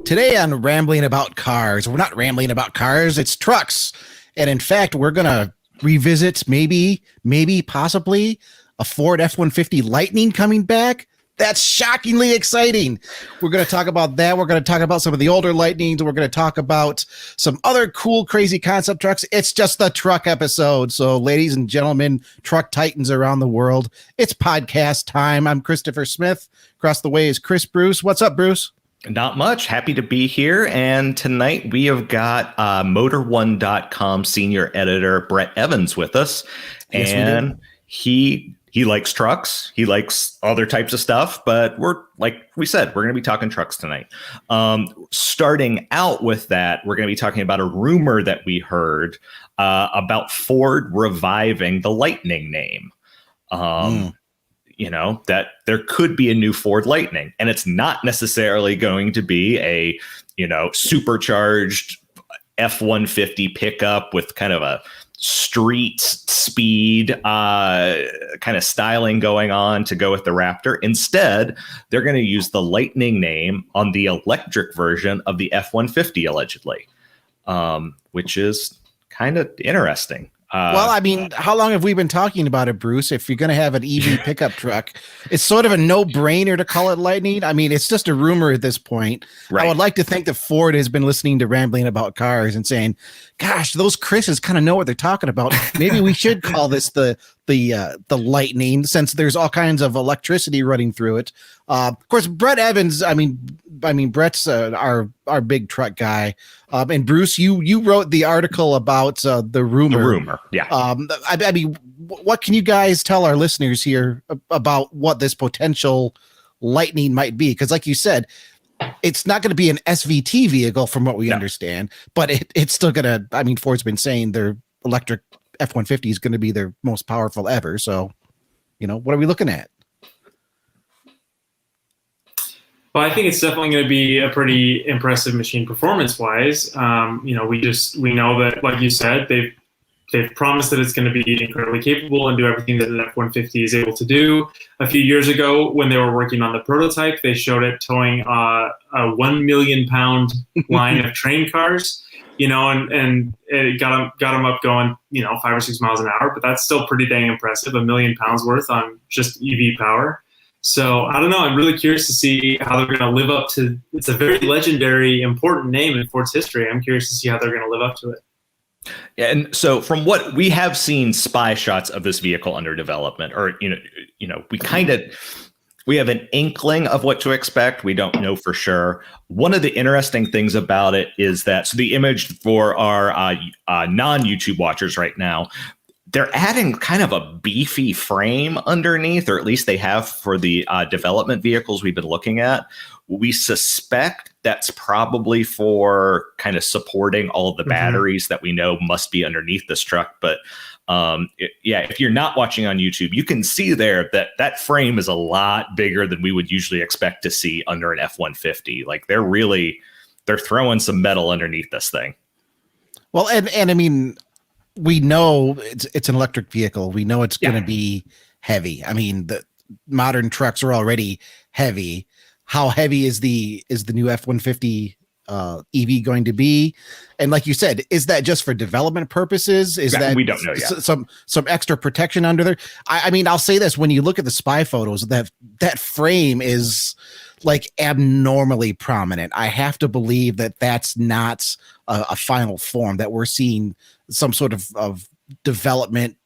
Today on Rambling About Cars, we're not rambling about cars, it's trucks. And in fact, we're going to revisit maybe, possibly a Ford F-150 Lightning coming back. That's shockingly exciting. We're going to talk about that. We're going to talk about some of the older Lightnings. We're going to talk about some other cool, crazy concept trucks. It's just the truck episode. So ladies and gentlemen, truck titans around the world, it's podcast time. I'm Christopher Smith. Across the way is Chris Bruce. What's up, Bruce? Not much. Happy to be here. And tonight we have got Motor1.com senior editor Brett Evans with us. Yes, and he likes trucks. He likes other types of stuff. But we're, like we said, we're going to be talking trucks tonight. Starting out with that, we're going to be talking about a rumor that we heard about Ford reviving the Lightning name. You know, that there could be a new Ford Lightning, and it's not necessarily going to be a, supercharged F-150 pickup with kind of a street speed kind of styling going on to go with the Raptor. Instead, they're going to use the Lightning name on the electric version of the F-150, allegedly, which is kind of interesting. Well, I mean, how long have we been talking about it, Bruce? If you're going to have an EV pickup truck, it's sort of a no-brainer to call it Lightning. I mean, it's just a rumor at this point. Right. I would like to think that Ford has been listening to Rambling About Cars and saying, gosh, those Chris's kind of know what they're talking about. Maybe we should call this the Lightning, since there's all kinds of electricity running through it. Of course, Brett Evans, I mean, Brett's our big truck guy. And Bruce, you wrote the article about the rumor. The rumor, yeah. I mean, what can you guys tell our listeners here about what this potential Lightning might be? Because like you said, it's not going to be an SVT vehicle from what we understand, but it's still going to, I mean, Ford's been saying their electric F-150 is going to be their most powerful ever. So, what are we looking at? Well, I think it's definitely going to be a pretty impressive machine performance-wise. We know that, like you said, they've promised that it's going to be incredibly capable and do everything that an F-150 is able to do. A few years ago, when they were working on the prototype, they showed it towing a 1 million pound line of train cars. And it got them up going, 5 or 6 miles an hour, but that's still pretty dang impressive. 1 million pounds worth on just EV power. So I don't know. I'm really curious to see how they're going to live up to. It's a very legendary, important name in Ford's history. I'm curious to see how they're going to live up to it. Yeah, and so from what we have seen, spy shots of this vehicle under development, or we have an inkling of what to expect. We don't know for sure. One of the interesting things about it is that, so the image for our non-YouTube watchers right now, they're adding kind of a beefy frame underneath, or at least they have for the development vehicles we've been looking at. We suspect that's probably for kind of supporting all of the batteries that we know must be underneath this truck. But if you're not watching on YouTube, you can see there that frame is a lot bigger than we would usually expect to see under an F-150. Like they're throwing some metal underneath this thing. Well, and I mean, we know it's an electric vehicle. We know it's going to be heavy. I mean, the modern trucks are already heavy. How heavy is the new F-150 EV going to be? And like you said, is that just for development purposes? Is that we don't know yet. Some extra protection under there? I mean, I'll say this: when you look at the spy photos, that frame is like abnormally prominent. I have to believe that that's not a final form, that we're seeing some sort of development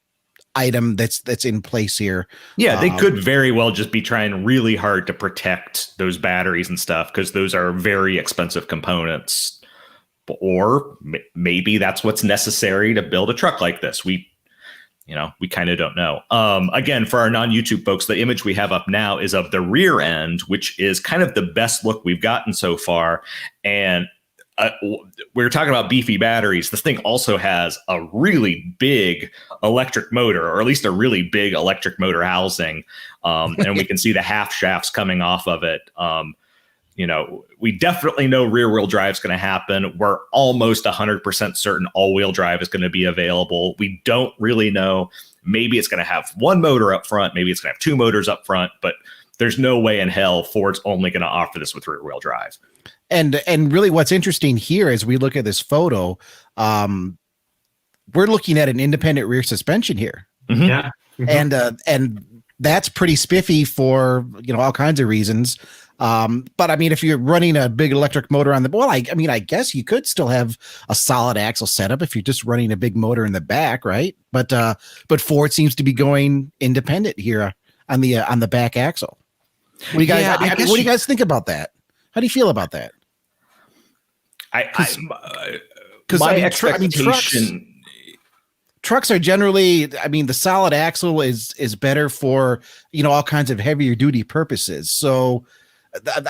item that's in place here. Yeah, they could very well just be trying really hard to protect those batteries and stuff, because those are very expensive components. Or maybe that's what's necessary to build a truck like this. We kind of don't know. Again, for our non-YouTube folks, the image we have up now is of the rear end, which is kind of the best look we've gotten so far. And we were talking about beefy batteries. This thing also has a really big electric motor, or at least a really big electric motor housing. And we can see the half shafts coming off of it. We definitely know rear wheel drive is going to happen. We're almost 100% certain all wheel drive is going to be available. We don't really know. Maybe it's going to have one motor up front. Maybe it's going to have two motors up front, but there's no way in hell Ford's only going to offer this with rear wheel drive. And really what's interesting here as we look at this photo, we're looking at an independent rear suspension here. Mm-hmm. Yeah. Mm-hmm. And that's pretty spiffy for, all kinds of reasons. But I mean, if you're running a big electric motor on the, I guess you could still have a solid axle setup if you're just running a big motor in the back, right? But Ford seems to be going independent here on the back axle. What do you guys, what do you guys think about that? How do you feel about that? Trucks are generally, the solid axle is better for, all kinds of heavier duty purposes. So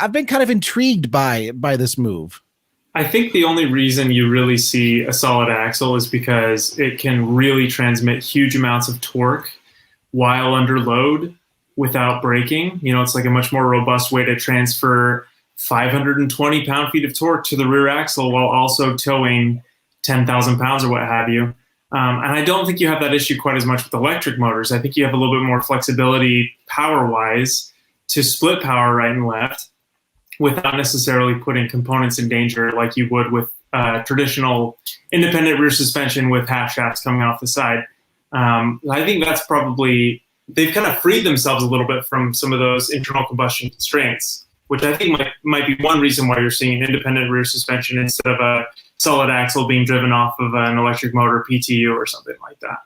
I've been kind of intrigued by this move. I think the only reason you really see a solid axle is because it can really transmit huge amounts of torque while under load without braking. It's like a much more robust way to transfer 520 pound-feet of torque to the rear axle while also towing 10,000 pounds or what have you. And I don't think you have that issue quite as much with electric motors. I think you have a little bit more flexibility power-wise to split power right and left without necessarily putting components in danger like you would with traditional independent rear suspension with half shafts coming off the side. I think that's probably, they've kind of freed themselves a little bit from some of those internal combustion constraints, which I think might be one reason why you're seeing independent rear suspension instead of a solid axle being driven off of an electric motor PTU or something like that.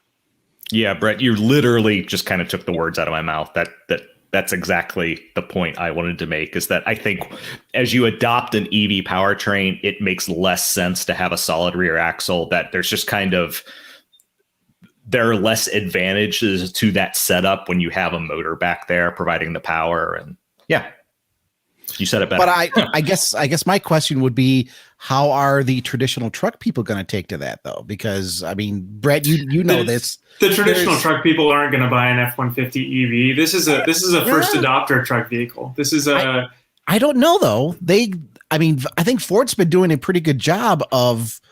Yeah, Brett, you literally just kind of took the words out of my mouth. That's exactly the point I wanted to make, is that I think as you adopt an EV powertrain, it makes less sense to have a solid rear axle, that there's just there are less advantages to that setup when you have a motor back there providing the power. And yeah, you said it better. But I guess my question would be, how are the traditional truck people going to take to that though? Because Brett, you know this. The traditional truck people aren't going to buy an F-150 EV. This is a first adopter truck vehicle. This is a. I don't know though. I think Ford's been doing a pretty good job of.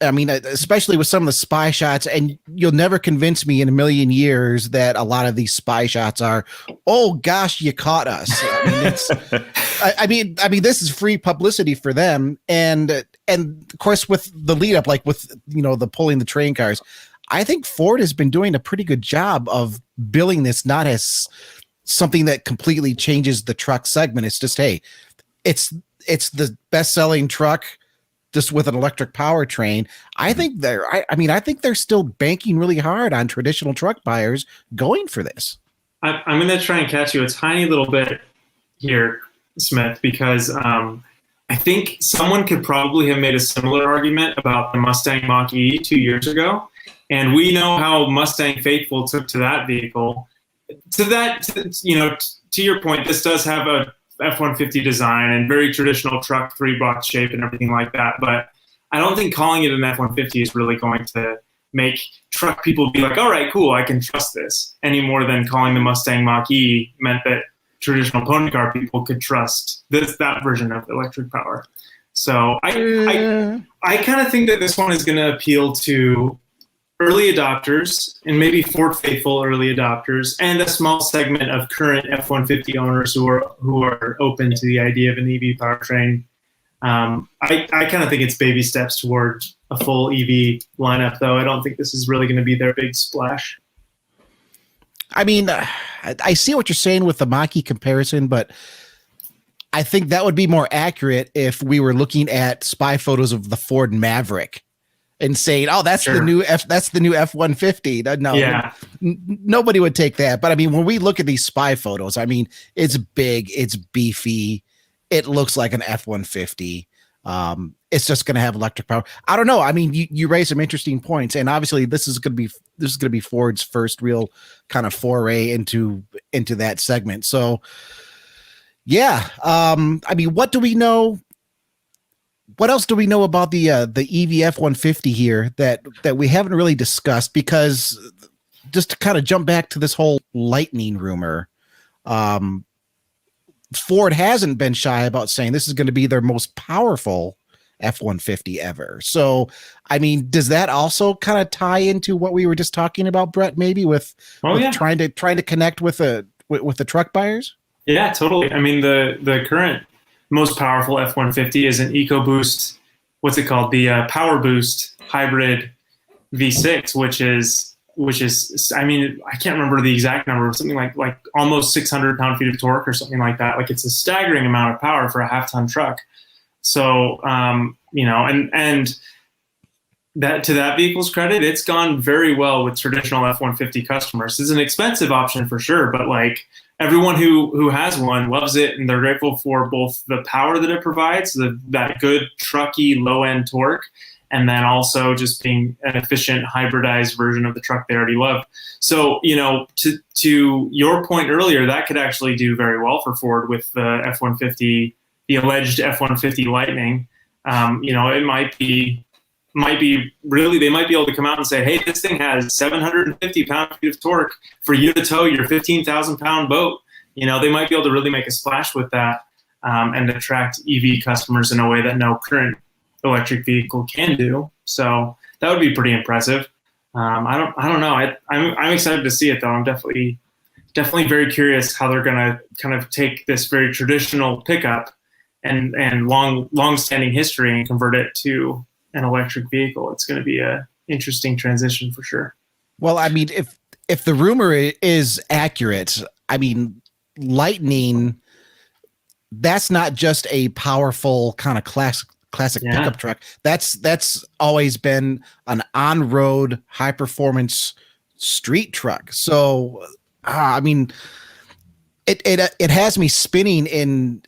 Especially with some of the spy shots, and you'll never convince me in a million years that a lot of these spy shots are, oh gosh, you caught us. This is free publicity for them. And of course, with the lead up, like with, the pulling the train cars, I think Ford has been doing a pretty good job of billing this not as something that completely changes the truck segment. It's just, hey, it's the best selling truck just with an electric powertrain. I think they're still banking really hard on traditional truck buyers going for this. I'm going to try and catch you a tiny little bit here, Smith, because I think someone could probably have made a similar argument about the Mustang Mach-E 2 years ago. And we know how Mustang faithful took to that vehicle. To your point, this does have a F-150 design and very traditional truck 3-box shape and everything like that. But I don't think calling it an F-150 is really going to make truck people be like, all right, cool, I can trust this, any more than calling the Mustang Mach-E meant that traditional pony car people could trust that version of electric power. So I kind of think that this one is going to appeal to early adopters and maybe Ford faithful early adopters and a small segment of current F-150 owners who are open to the idea of an EV powertrain. I kind of think it's baby steps towards a full EV lineup, though. I don't think this is really going to be their big splash. I see what you're saying with the Mach-E comparison, but I think that would be more accurate if we were looking at spy photos of the Ford Maverick and saying, "Oh, that's the new F-150." No, yeah. Nobody would take that. But when we look at these spy photos, it's big, it's beefy, it looks like an F-150. It's just going to have electric power. I don't know. You raise some interesting points, and obviously this is going to be Ford's first real kind of foray into that segment. So, yeah. What do we know? What else do we know about the EV F-150 here that we haven't really discussed? Because just to kind of jump back to this whole Lightning rumor, Ford hasn't been shy about saying this is going to be their most powerful F-150 ever. So, does that also kind of tie into what we were just talking about, Brett? Maybe with trying to connect with a with the truck buyers? Yeah, totally. I mean, the current most powerful F-150 is an EcoBoost. What's it called? The Power Boost hybrid V6, which is. I mean, I can't remember the exact number, something like almost 600 pound-feet of torque or something like that. Like, it's a staggering amount of power for a half-ton truck. So, and that, to that vehicle's credit, it's gone very well with traditional F-150 customers. It's an expensive option for sure, but like, everyone who has one loves it, and they're grateful for both the power that it provides, that good trucky low-end torque, and then also just being an efficient hybridized version of the truck they already love. So, to your point earlier, that could actually do very well for Ford with the F-150, the alleged F-150 Lightning. It might be really, they might be able to come out and say, hey, this thing has 750 pound-feet of torque for you to tow your 15,000 pound boat. They might be able to really make a splash with that and attract EV customers in a way that no current electric vehicle can do. So that would be pretty impressive. I don't know. I'm excited to see it though. I'm definitely very curious how they're going to kind of take this very traditional pickup and long-standing history and convert it to an electric vehicle. It's going to be a interesting transition for sure. Well, I mean, if the rumor is accurate, I mean, Lightning, that's not just a powerful kind of classic pickup truck. That's always been an on-road high performance street truck. So, I mean, it has me spinning in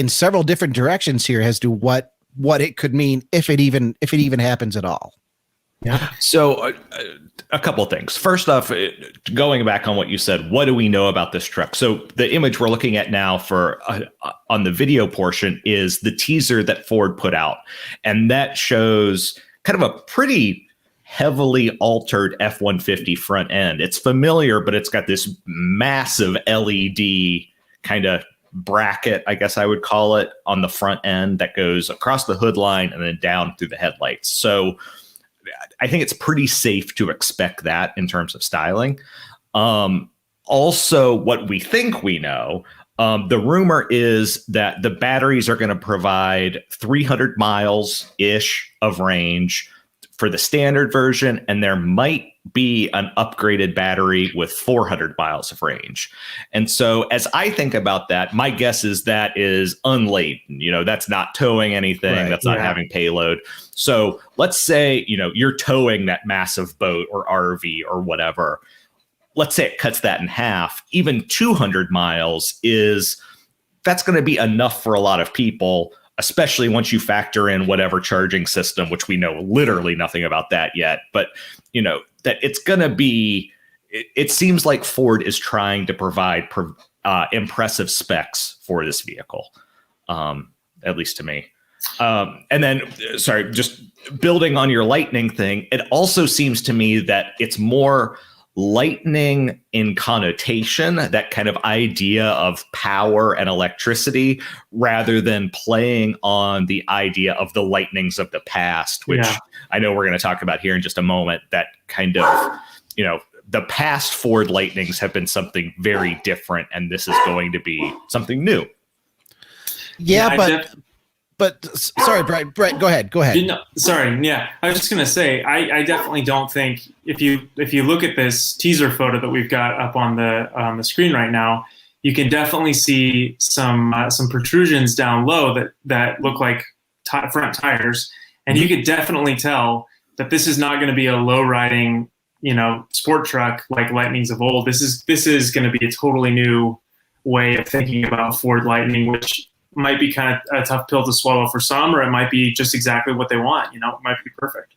several different directions here as to what it could mean if it even happens at all. Yeah. So a couple of things. First off, going back on what you said, what do we know about this truck? So the image we're looking at now for on the video portion is the teaser that Ford put out. And that shows kind of a pretty heavily altered F-150 front end. It's familiar, but it's got this massive LED kind of bracket, I guess I would call it, on the front end that goes across the hood line and then down through the headlights. So I think it's pretty safe to expect that in terms of styling. Also, what we think we know, the rumor is that the batteries are going to provide 300 miles-ish of range for the standard version, and there might be an upgraded battery with 400 miles of range. And so as I think about that, my guess is that is unladen. That's not towing anything. Right, that's not having payload. So let's say, you're towing that massive boat or RV or whatever. Let's say it cuts that in half. Even 200 miles that's going to be enough for a lot of people, especially once you factor in whatever charging system, which we know literally nothing about that yet. But, that it's going to be, it seems like Ford is trying to provide impressive specs for this vehicle, at least to me. And then, sorry, just building on your Lightning thing, it also seems to me that it's more Lightning in connotation, that kind of idea of power and electricity, rather than playing on the idea of the Lightnings of the past, which I know we're going to talk about here in just a moment. That kind of, the past Ford Lightnings have been something very different, and this is going to be something new. Yeah, but sorry, Brett, go ahead. Sorry. Yeah. I was just going to say, I definitely don't think if you look at this teaser photo that we've got up on the screen right now, you can definitely see some protrusions down low that look like front tires. And you could definitely tell that this is not going to be a low riding, sport truck like Lightnings of old. This is going to be a totally new way of thinking about Ford Lightning, which might be kind of a tough pill to swallow for some, or it might be just exactly what they want. It might be perfect.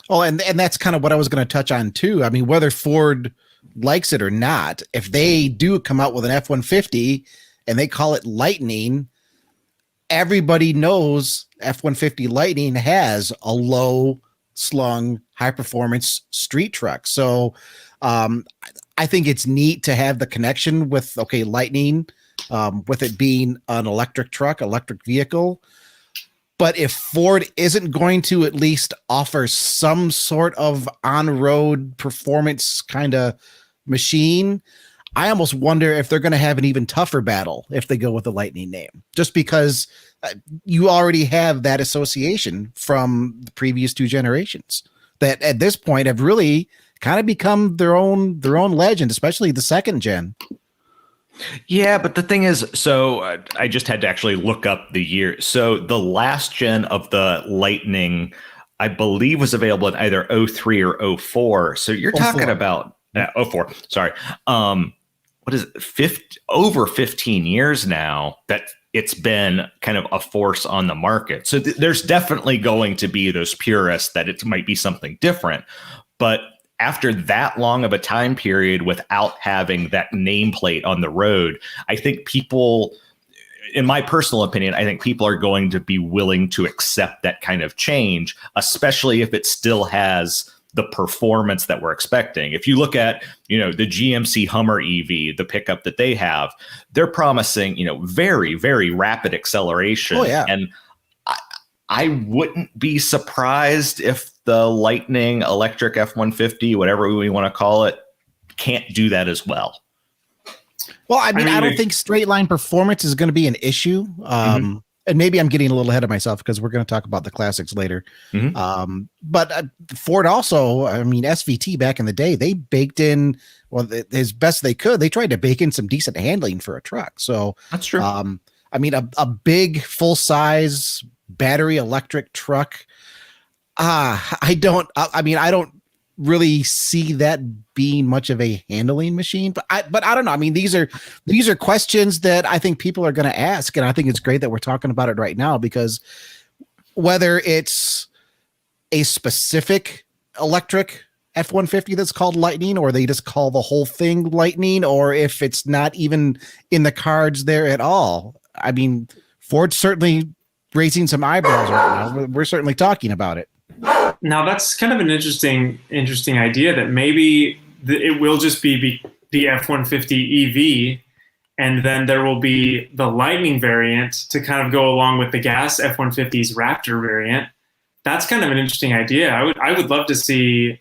Oh, and that's kind of what I was going to touch on too. I mean, whether Ford likes it or not, if they do come out with an F-150 and they call it Lightning, everybody knows F-150 Lightning has a low slung high performance street truck. So I think it's neat to have the connection with, Lightning, with it being an electric truck, electric vehicle. But if Ford isn't going to at least offer some sort of on-road performance kind of machine, I almost wonder if they're going to have an even tougher battle if they go with the Lightning name, just because you already have that association from the previous two generations that at this point have really kind of become their own legend, especially the second gen. Yeah, but the thing is, so I just had to actually look up the year. So the last gen of the Lightning, I believe, was available in either 03 or 04. So you're talking about 04. Sorry. What is it? Over 15 years now that it's been kind of a force on the market. So there's definitely going to be those purists that it might be something different. But after that long of a time period without having that nameplate on the road, I think people, in my personal opinion, I think people are going to be willing to accept that kind of change, especially if it still has the performance that we're expecting. If you look at, the GMC Hummer EV, the pickup that they have, they're promising, very, very rapid acceleration. Oh, yeah. And I wouldn't be surprised if the Lightning electric F-150, whatever we want to call it, can't do that as well. Well, I mean, I don't think straight line performance is going to be an issue. And maybe I'm getting a little ahead of myself because we're going to talk about the classics later. But Ford also, I mean, SVT back in the day, they baked in, well, as best they could, they tried to bake in some decent handling for a truck. So that's true. I mean, a big full size battery electric truck. I don't really see that being much of a handling machine, but I don't know. I mean, these are questions that I think people are going to ask. And I think it's great that we're talking about it right now, because whether it's a specific electric F-150 that's called Lightning, or they just call the whole thing Lightning, or if it's not even in the cards there at all. I mean, Ford's certainly raising some eyebrows right now. We're certainly talking about it. Now that's kind of an interesting idea that maybe it will just be the F-150 EV, and then there will be the Lightning variant to kind of go along with the gas F-150's Raptor variant. That's kind of an interesting idea. I would love to see,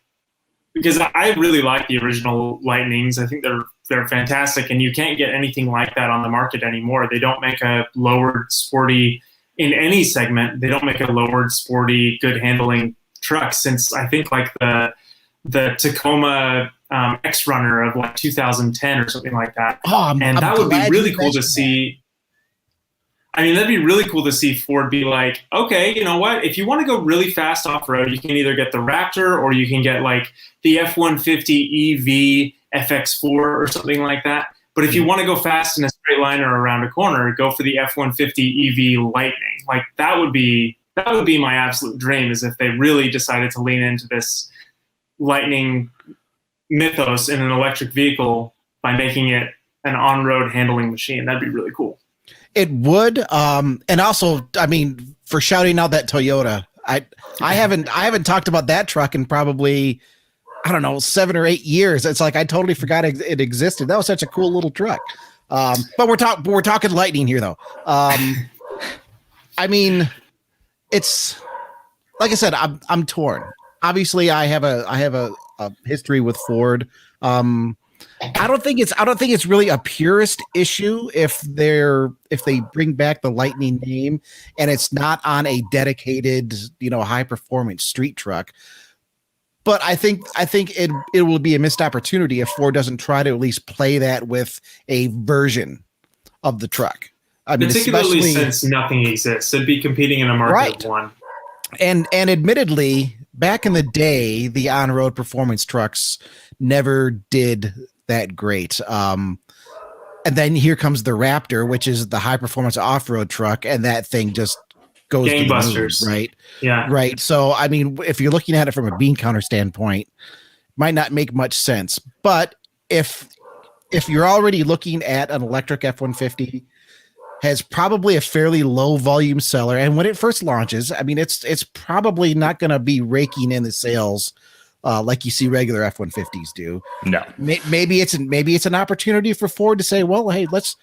because I really like the original Lightnings. I think they're fantastic, and you can't get anything like that on the market anymore. They don't make a lowered sporty, in any segment, they don't make a lowered sporty, good handling truck since I think like the Tacoma X Runner of like 2010 or something like that. And that would be really cool to see. I mean, that'd be really cool to see Ford be like, okay, you know what? If you want to go really fast off road, you can either get the Raptor or you can get like the F-150 EV FX4 or something like that. But if you want to go fast in a straight line or around a corner, go for the F-150 EV Lightning. Like that would be my absolute dream, is if they really decided to lean into this Lightning mythos in an electric vehicle by making it an on-road handling machine. That'd be really cool. It would. And also, I mean, for shouting out that Toyota, I haven't talked about that truck in probably, I don't know, 7 or 8 years. It's like I totally forgot it existed. That was such a cool little truck. But we're talking Lightning here, though. I mean, it's like I said, I'm torn. Obviously, I have a history with Ford. I don't think it's really a purist issue if they bring back the Lightning name and it's not on a dedicated, high performance street truck. But I think it will be a missed opportunity if Ford doesn't try to at least play that with a version of the truck. I mean, particularly since nothing exists, it'd be competing in a market of one. And admittedly, back in the day, the on-road performance trucks never did that great. And then here comes the Raptor, which is the high-performance off-road truck, and that thing just goes gangbusters, to the moon, right? Yeah, right. So, I mean, if you're looking at it from a bean counter standpoint, might not make much sense. But if you're already looking at an electric F-150, has probably a fairly low volume seller, and when it first launches, I mean, it's probably not going to be raking in the sales like you see regular F-150s do. No, maybe it's an opportunity for Ford to say, well, hey, let's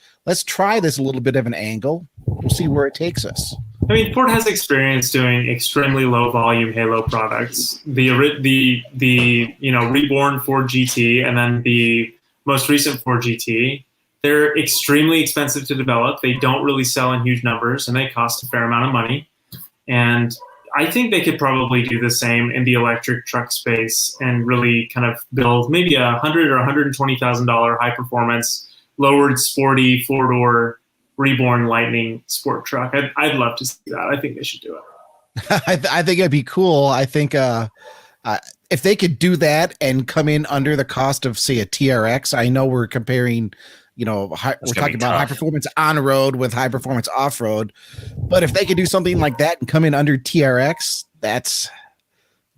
try this a little bit of an angle. We'll see where it takes us. I mean, Ford has experience doing extremely low volume halo products. The reborn Ford GT, and then the most recent Ford GT. They're extremely expensive to develop. They don't really sell in huge numbers, and they cost a fair amount of money. And I think they could probably do the same in the electric truck space and really kind of build maybe $100,000 or $120,000 high performance, lowered, sporty, four-door, reborn Lightning sport truck. I'd love to see that. I think they should do it. I think it'd be cool. I think if they could do that and come in under the cost of, say, a TRX, I know we're comparing, we're talking about high performance on road with high performance off road, but if they could do something like that and come in under TRX, that's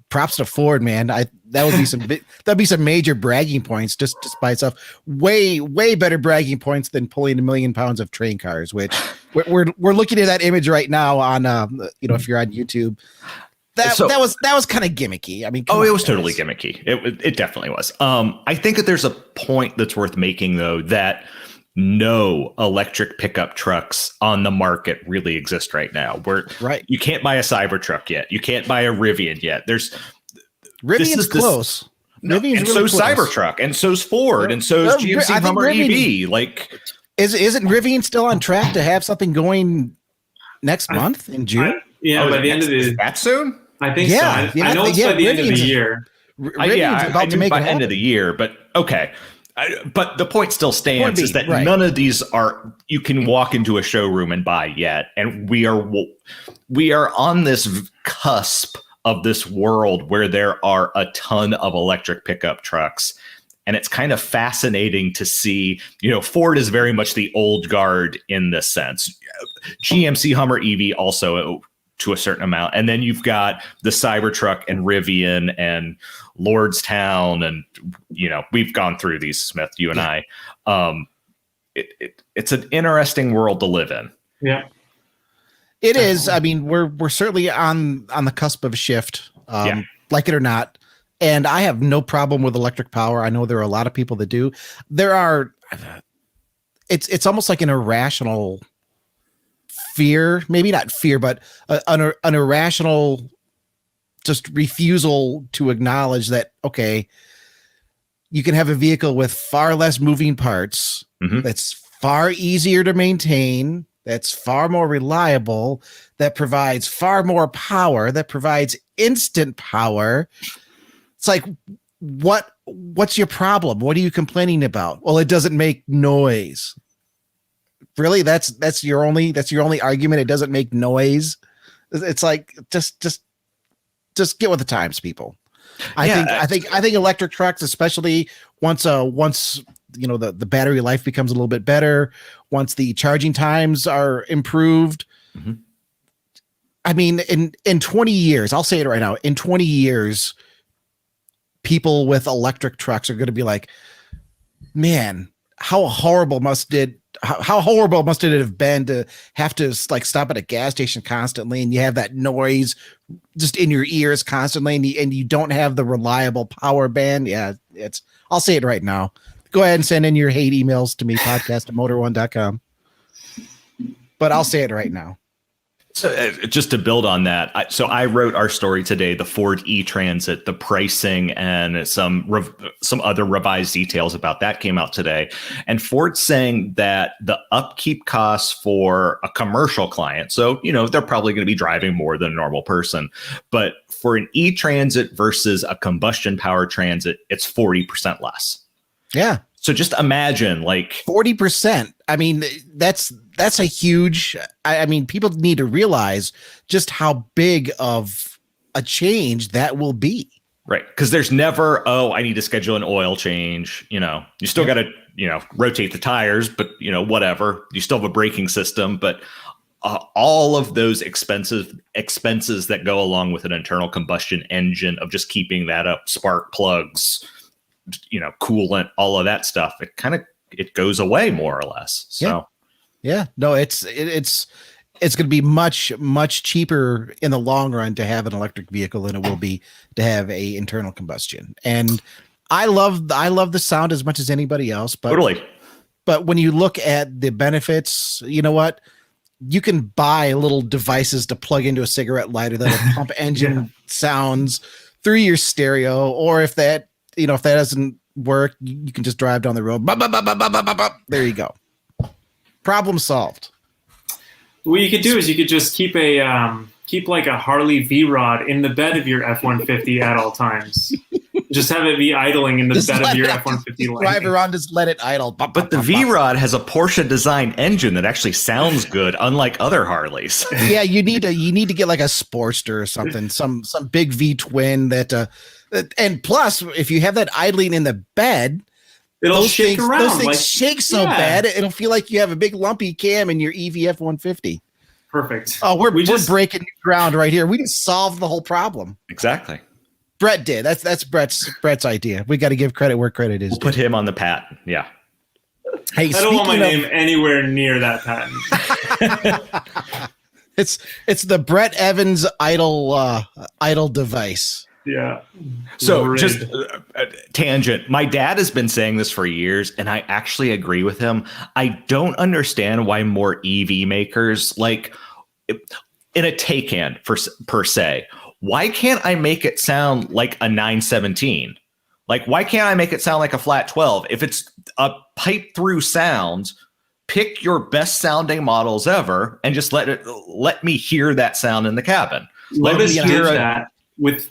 props to Ford, man. That would be that'd be some major bragging points just by itself. Way better bragging points than pulling 1 million pounds of train cars, which we're looking at that image right now on if you're on YouTube. That was kind of gimmicky. I mean, it was totally gimmicky. It definitely was. I think that there's a point that's worth making, though, that no electric pickup trucks on the market really exist right now. You can't buy a Cybertruck yet. You can't buy a Rivian yet. Rivian's close. No, Rivian's and really so's close. Cybertruck, and so's Ford, and so's GMC Hummer EV. Like, isn't Rivian still on track to have something going next month in June? By the end of the that soon. I think so. I know it's by the end of the year. Rivian's about to make by it end of the year, but okay. But the point still stands is that none of these you can walk into a showroom and buy yet, and we are on this cusp of this world where there are a ton of electric pickup trucks. And it's kind of fascinating to see, Ford is very much the old guard in this sense. GMC Hummer EV also to a certain amount. And then you've got the Cybertruck and Rivian and Lordstown. And, we've gone through these, Smith, you and I. It's an interesting world to live in. Yeah. It is. I mean, we're certainly on the cusp of a shift, like it or not. And I have no problem with electric power. I know there are a lot of people that do. It's almost like an irrational fear, maybe not fear, but an irrational just refusal to acknowledge that, okay, you can have a vehicle with far less moving parts, that's far easier to maintain, that's far more reliable, that provides far more power, that provides instant power. It's like, what's your problem? What are you complaining about? Well, it doesn't make noise. Really? That's your only argument. It doesn't make noise. It's like, just get with the times, people. I think electric trucks, especially once the battery life becomes a little bit better, once the charging times are improved. I mean, in 20 years, I'll say it right now, in 20 years, people with electric trucks are going to be like, man, how horrible must it have been to have to like stop at a gas station constantly, and you have that noise just in your ears constantly, and you don't have the reliable power band. Yeah, I'll say it right now. Go ahead and send in your hate emails to me, podcast@motor1.com. But I'll say it right now. So just to build on that, I wrote our story today, the Ford E-Transit, the pricing and some other revised details about that came out today. And Ford's saying that the upkeep costs for a commercial client, so, they're probably going to be driving more than a normal person. But for an E-Transit versus a combustion power transit, it's 40% less. Yeah. So just imagine 40%. I mean, that's a huge, I mean, people need to realize just how big of a change that will be. Right. Because there's never, I need to schedule an oil change. You still got to, rotate the tires, but, whatever. You still have a braking system, but all of those expenses that go along with an internal combustion engine of just keeping that up, spark plugs, coolant, all of that stuff, it goes away more or less. So no, it's going to be much, much cheaper in the long run to have an electric vehicle than it will be to have a internal combustion. And I love the sound as much as anybody else, but totally. But when you look at the benefits, you know what? You can buy little devices to plug into a cigarette lighter that'll pump engine sounds through your stereo, or if that doesn't work, you can just drive down the road. There you go. Problem solved. What you could do is you could just keep like a Harley V-Rod in the bed of your F-150 at all times. Just have it be idling in the bed of your F-150. Drive around, just let it idle. But the V-Rod has a Porsche design engine that actually sounds good, unlike other Harleys. Yeah, you need to get like a Sportster or something, some big V twin that and plus if you have that idling in the bed, it'll shake around. Those things shake so bad it'll feel like you have a big lumpy cam in your EV F-150. Perfect. Oh, we're breaking new ground right here. We just solved the whole problem. Exactly. Brett did. That's Brett's idea. We got to give credit where credit is. We'll put him on the patent. Yeah. Hey, I don't want my name anywhere near that patent. It's the Brett Evans idle device. Yeah. So Great. just tangent. My dad has been saying this for years, and I actually agree with him. I don't understand why more EV makers, like in a Taycan per se, why can't I make it sound like a 917? Like, why can't I make it sound like a flat 12? If it's a pipe through sound, pick your best sounding models ever and just let me hear that sound in the cabin. Lotus did that with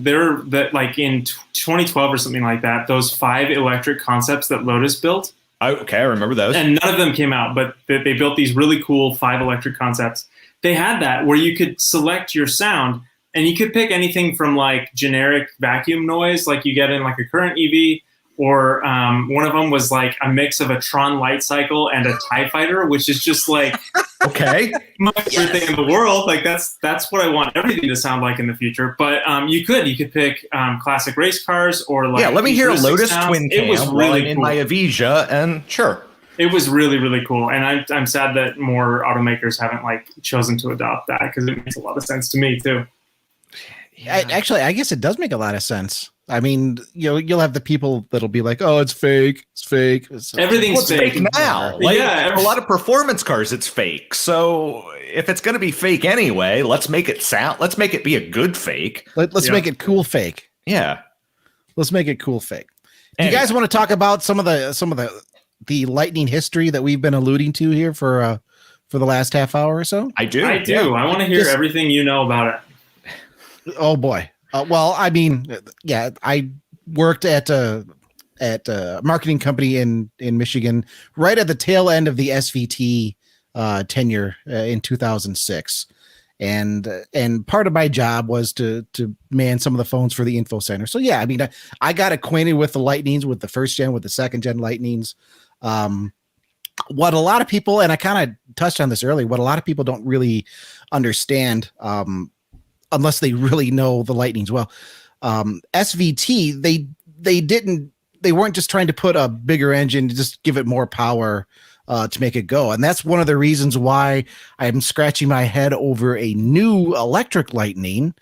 their that like in 2012 or something like that. Those 5 electric concepts that Lotus built. Okay, I remember those. And none of them came out, but they built these really cool 5 electric concepts. They had that where you could select your sound. And you could pick anything from like generic vacuum noise, like you get in like a current EV, or one of them was like a mix of a Tron light cycle and a TIE fighter, which is just like okay, my favorite thing in the world. Like that's what I want everything to sound like in the future. But you could pick classic race cars or like let me hear a Lotus sounds. twin cam. It was really cool. In my Avenger, and sure. It was really, really cool, and I'm sad that more automakers haven't like chosen to adopt that because it makes a lot of sense to me too. Yeah. I guess it does make a lot of sense. I mean, you'll have the people that'll be like, "Oh, it's fake. It's fake." Everything's fake now. Like, a lot of performance cars, it's fake. So if it's going to be fake anyway, let's make it be a good fake. Let's make it cool fake. Yeah, let's make it cool fake. Do you guys want to talk about some of the Lightning history that we've been alluding to here for the last half hour or so? I do. Yeah. I want to hear everything you know about it. Oh boy. Well, I mean, yeah, I worked at a marketing company in Michigan right at the tail end of the SVT tenure in 2006. And part of my job was to man some of the phones for the info center. So yeah, I mean, I got acquainted with the Lightnings, with the first gen, with the second gen Lightnings. What a lot of people, and I kind of touched on this earlier, what a lot of people don't really understand, unless they really know the Lightnings well, SVT, they weren't just trying to put a bigger engine to just give it more power to make it go. And that's one of the reasons why I'm scratching my head over a new electric Lightning,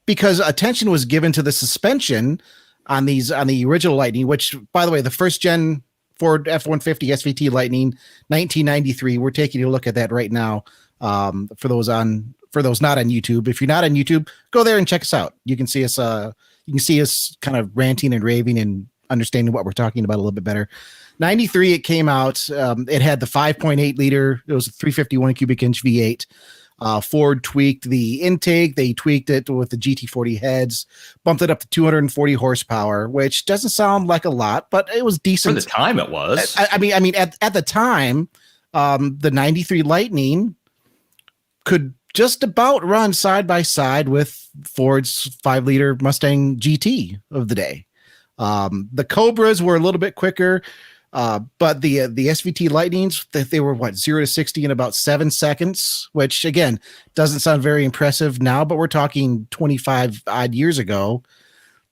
because attention was given to the suspension on the original Lightning, which, by the way, the first gen Ford F-150 SVT Lightning, 1993. We're taking a look at that right now. For those not on YouTube. If you're not on YouTube, go there and check us out. You can see us. You can see us kind of ranting and raving and understanding what we're talking about a little bit better. 93, it came out. It had the 5.8 liter. It was a 351 cubic inch V8. Ford tweaked the intake. They tweaked it with the GT40 heads, bumped it up to 240 horsepower, which doesn't sound like a lot, but it was decent. For the time it was. I mean, at the time, the 93 Lightning could just about run side by side with Ford's 5-liter Mustang GT of the day. The Cobras were a little bit quicker, but the SVT Lightnings, they were 0 to 60 in about 7 seconds, which again doesn't sound very impressive now, but we're talking 25 odd years ago.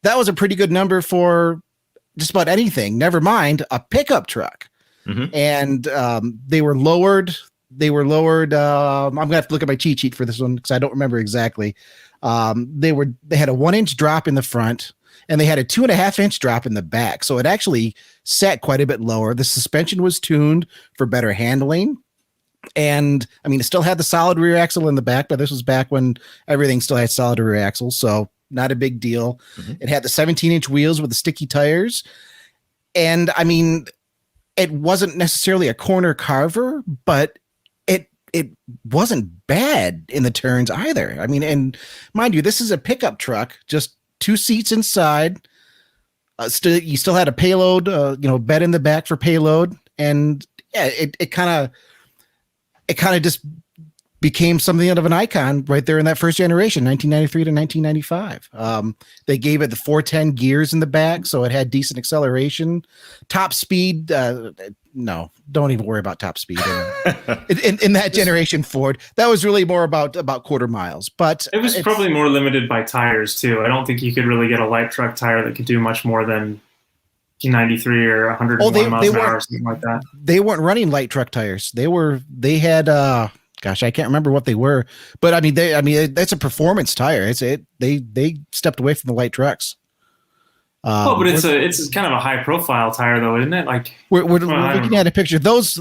That was a pretty good number for just about anything. Never mind a pickup truck. Mm-hmm. And they were lowered. I'm gonna have to look at my cheat sheet for this one because I don't remember exactly. They had a 1-inch drop in the front, and they had a 2.5-inch drop in the back. So it actually sat quite a bit lower. The suspension was tuned for better handling. And I mean, it still had the solid rear axle in the back, but this was back when everything still had solid rear axles. So not a big deal. It had the 17-inch wheels with the sticky tires. And I mean, it wasn't necessarily a corner carver, but it wasn't bad in the turns either. I mean, and mind you, this is a pickup truck, just 2 seats inside. You still had a payload, bed in the back for payload. And yeah, it kind of just became something of an icon right there in that first generation, 1993 to 1995. They gave it the 410 gears in the back, so it had decent acceleration. Top speed, no, don't even worry about top speed. In that generation Ford, that was really more about quarter miles. But it was probably more limited by tires too. I don't think you could really get a light truck tire that could do much more than 93 or 101 miles an hour or something like that. They weren't running light truck tires. They had gosh, I can't remember what they were, but I mean that's a performance tire. They stepped away from the light trucks. But it's kind of a high profile tire though, isn't it? Like we're looking at a picture. This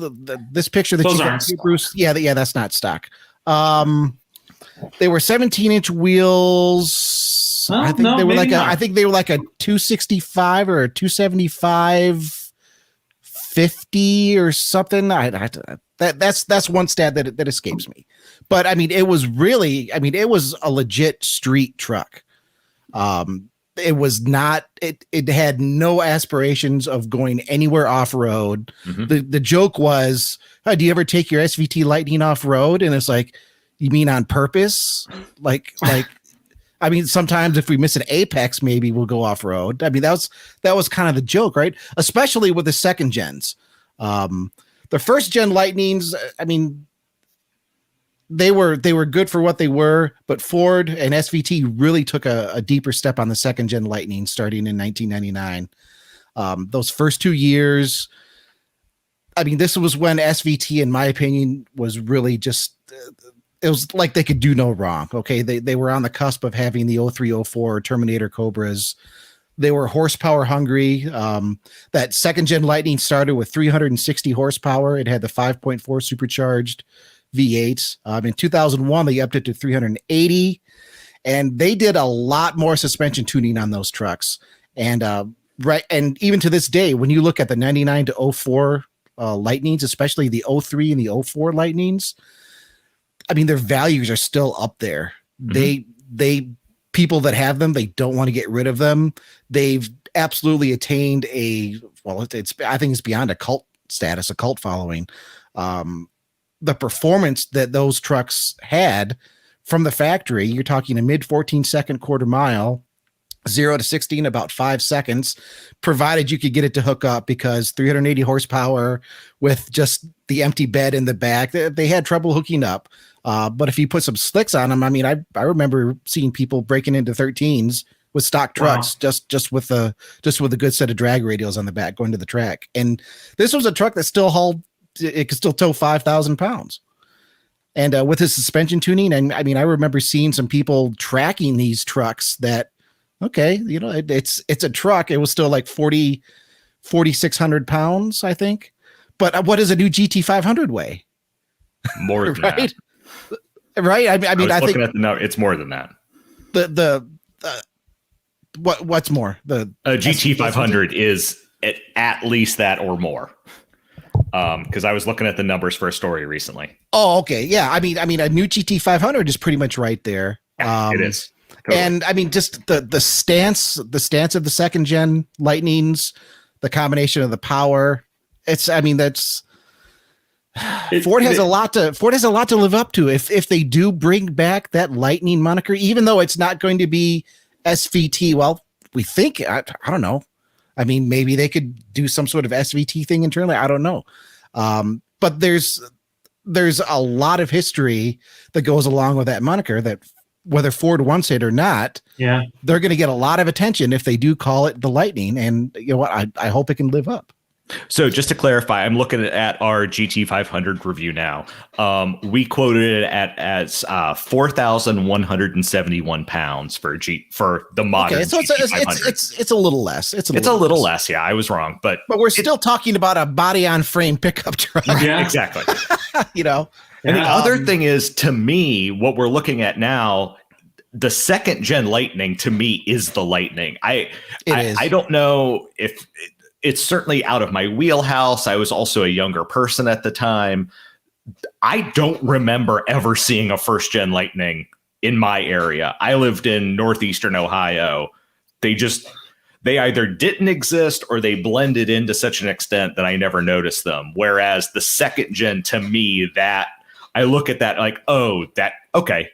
picture that those you aren't got, Bruce. Yeah, that's not stock. They were 17-inch wheels. Well, I think they were not. I think they were like a 265 or a 275 50 or something. That's one stat that escapes me. But I mean, it was a legit street truck. It was not, it had no aspirations of going anywhere off road. The joke was, oh, do you ever take your SVT Lightning off road? And it's like, you mean on purpose? Like, I mean, sometimes if we miss an apex, maybe we'll go off road. I mean, that was kind of the joke, right? Especially with the second gens. The first gen Lightnings, I mean, they were good for what they were, but Ford and SVT really took a deeper step on the second gen Lightning starting in 1999. Those first 2 years, I mean, this was when SVT, in my opinion, was really just, it was like they could do no wrong. Okay. They were on the cusp of having the 0304 Terminator Cobras. They were horsepower hungry. That second gen Lightning started with 360 horsepower. It had the 5.4 supercharged V8. In 2001, they upped it to 380, and they did a lot more suspension tuning on those trucks. And and even to this day, when you look at the 99 to 04 Lightnings, especially the 03 and the 04 Lightnings, I mean, their values are still up there. They people that have them, they don't want to get rid of them. They've absolutely attained I think it's beyond a cult status, a cult following. The performance that those trucks had from the factory, you're talking a mid 14-second quarter mile, 0 to 60 in about 5 seconds, provided you could get it to hook up, because 380 horsepower with just the empty bed in the back, they had trouble hooking up. But if you put some slicks on them, I mean, I remember seeing people breaking into 13s with stock trucks, just with a good set of drag radials on the back going to the track. And this was a truck that still hauled, it could still tow 5,000 pounds. And with his suspension tuning, and I mean, I remember seeing some people tracking these trucks that, okay, you know, it's a truck. It was still like 4,600 pounds, I think. But what does a new GT500 weigh? More than right? that. Right. I mean, I think at the number, it's more than that. What's more? The GT500 is at least that or more. Because I was looking at the numbers for a story recently. Oh, okay. Yeah. I mean, a new GT500 is pretty much right there. It is. Totally. And I mean, just the stance of the second gen Lightnings, the combination of the power. Ford has a lot to live up to. If they do bring back that Lightning moniker, even though it's not going to be SVT, well, we think, I don't know. I mean, maybe they could do some sort of SVT thing internally. I don't know. But there's a lot of history that goes along with that moniker that, whether Ford wants it or not, they're going to get a lot of attention if they do call it the Lightning. And you know what? I hope it can live up. So just to clarify, I'm looking at our GT500 review now. We quoted it as 4,171 pounds for the modern. Okay, so it's a little less. It's a little less. Yeah, I was wrong, but we're still talking about a body on frame pickup truck. Yeah, exactly. You know. And the other thing is, to me, what we're looking at now, the second gen Lightning to me is the Lightning. I don't know if it's certainly out of my wheelhouse. I was also a younger person at the time. I don't remember ever seeing a first gen Lightning in my area. I lived in northeastern Ohio. They either didn't exist or they blended into such an extent that I never noticed them. Whereas the second gen, to me, that I look at that like, oh, that, okay.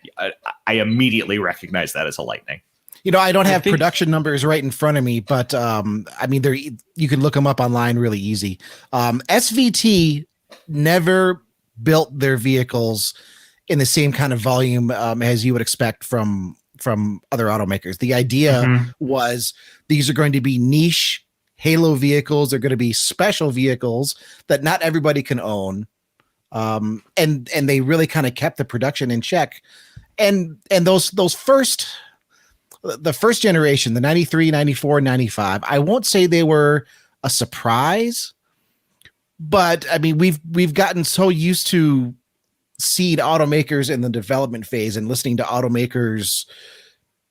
I immediately recognize that as a Lightning. You know, I don't have production numbers right in front of me, but I mean, you can look them up online really easy. SVT never built their vehicles in the same kind of volume as you would expect from other automakers. The idea was these are going to be niche halo vehicles. They're going to be special vehicles that not everybody can own. And they really kind of kept the production in check. And the first generation, the 93, 94, 95, I won't say they were a surprise, but I mean, we've gotten so used to seeing automakers in the development phase and listening to automakers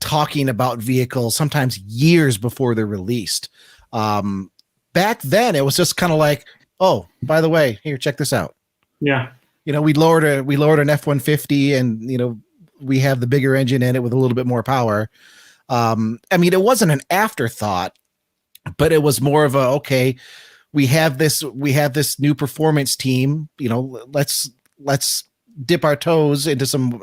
talking about vehicles sometimes years before they're released. Back then it was just kind of like, oh, by the way, here, check this out. Yeah. You know, we lowered an F-150 and, you know, we have the bigger engine in it with a little bit more power. I mean, it wasn't an afterthought, but it was more of a, okay, we have this new performance team, you know, let's dip our toes into some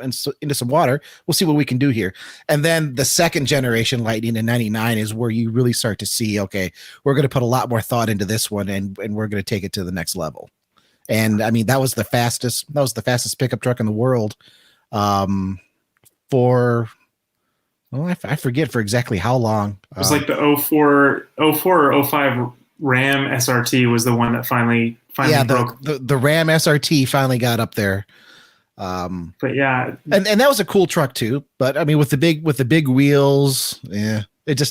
water. We'll see what we can do here. And then the second generation Lightning in 99 is where you really start to see, okay, we're going to put a lot more thought into this one and we're going to take it to the next level. And I mean, that was the fastest pickup truck in the world. I forget for exactly how long. It was like the 04 or 05 Ram SRT was the one that finally broke. The Ram SRT finally got up there. But yeah, and that was a cool truck too. But I mean, with the big wheels, yeah, it's